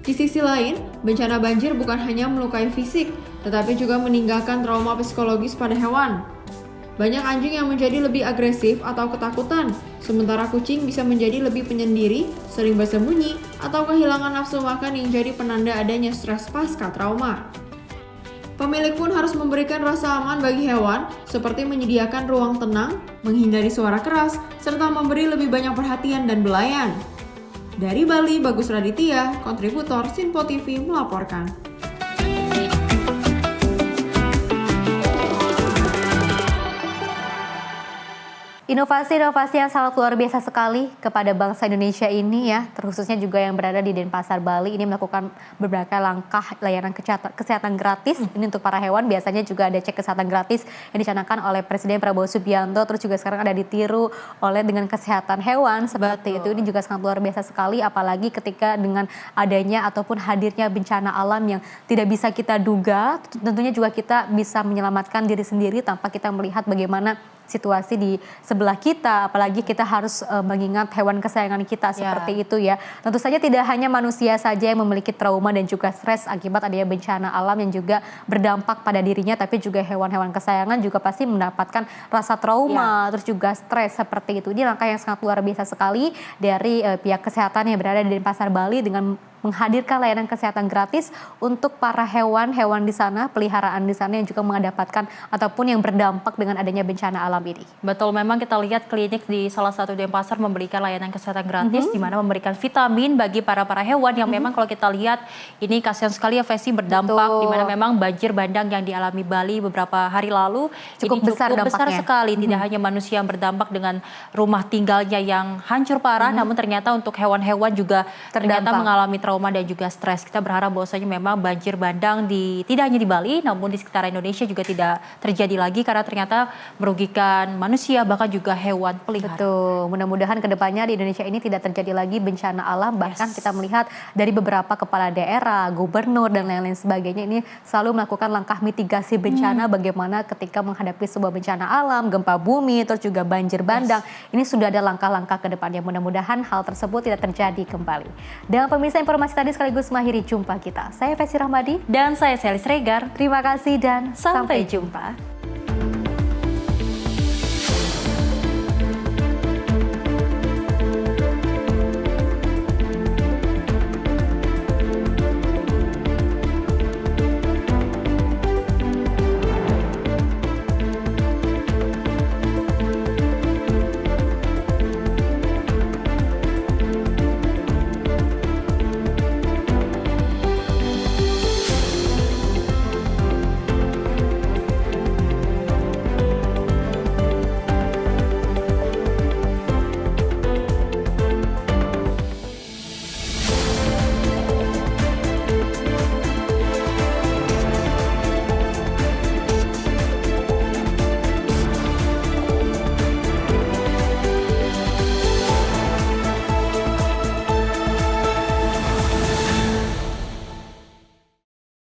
Di sisi lain, bencana banjir bukan hanya melukai fisik, tetapi juga meninggalkan trauma psikologis pada hewan. Banyak anjing yang menjadi lebih agresif atau ketakutan, sementara kucing bisa menjadi lebih penyendiri, sering bersembunyi, atau kehilangan nafsu makan yang jadi penanda adanya stres pasca trauma. Pemilik pun harus memberikan rasa aman bagi hewan, seperti menyediakan ruang tenang, menghindari suara keras, serta memberi lebih banyak perhatian dan belayan. Dari Bali, Bagus Raditya, kontributor Sinpo TV melaporkan. Inovasi-inovasi yang sangat luar biasa sekali kepada bangsa Indonesia ini ya, terkhususnya juga yang berada di Denpasar, Bali ini melakukan berbagai langkah layanan kesehatan gratis. Ini untuk para hewan, biasanya juga ada cek kesehatan gratis yang dicanangkan oleh Presiden Prabowo Subianto, terus juga sekarang ada ditiru oleh dengan kesehatan hewan seperti itu. Ini juga sangat luar biasa sekali, apalagi ketika dengan adanya ataupun hadirnya bencana alam yang tidak bisa kita duga, tentunya juga kita bisa menyelamatkan diri sendiri tanpa kita melihat bagaimana situasi di sebelah kita, apalagi kita harus mengingat hewan kesayangan kita seperti itu ya. Tentu saja tidak hanya manusia saja yang memiliki trauma dan juga stres akibat adanya bencana alam yang juga berdampak pada dirinya, tapi juga hewan-hewan kesayangan juga pasti mendapatkan rasa trauma, terus juga stres seperti itu. Ini langkah yang sangat luar biasa sekali dari pihak kesehatan yang berada di Denpasar, Bali dengan menghadirkan layanan kesehatan gratis untuk para hewan-hewan di sana, peliharaan di sana yang juga mendapatkan ataupun yang berdampak dengan adanya bencana alam ini. Betul, memang kita lihat klinik di salah satu Denpasar memberikan layanan kesehatan gratis di mana memberikan vitamin bagi para hewan yang memang kalau kita lihat ini kasihan sekali ya Fesi, berdampak di mana memang banjir bandang yang dialami Bali beberapa hari lalu cukup besar sekali. Tidak hanya manusia yang berdampak dengan rumah tinggalnya yang hancur parah, namun ternyata untuk hewan-hewan juga ternyata mengalami trauma dan juga stres. Kita berharap bahwasanya memang banjir bandang tidak hanya di Bali namun di sekitar Indonesia juga tidak terjadi lagi karena ternyata merugikan manusia bahkan juga hewan peliharaan. Betul. Mudah-mudahan kedepannya di Indonesia ini tidak terjadi lagi bencana alam. Bahkan kita melihat dari beberapa kepala daerah, gubernur dan lain-lain sebagainya ini selalu melakukan langkah mitigasi bencana bagaimana ketika menghadapi sebuah bencana alam, gempa bumi, terus juga banjir bandang. Ini sudah ada langkah-langkah ke depannya. Mudah-mudahan hal tersebut tidak terjadi kembali. Dan pemirsa, informasi tadi sekaligus mengakhiri jumpa kita. Saya Fesi Rahmadi dan saya Selis Regar. Terima kasih dan sampai jumpa.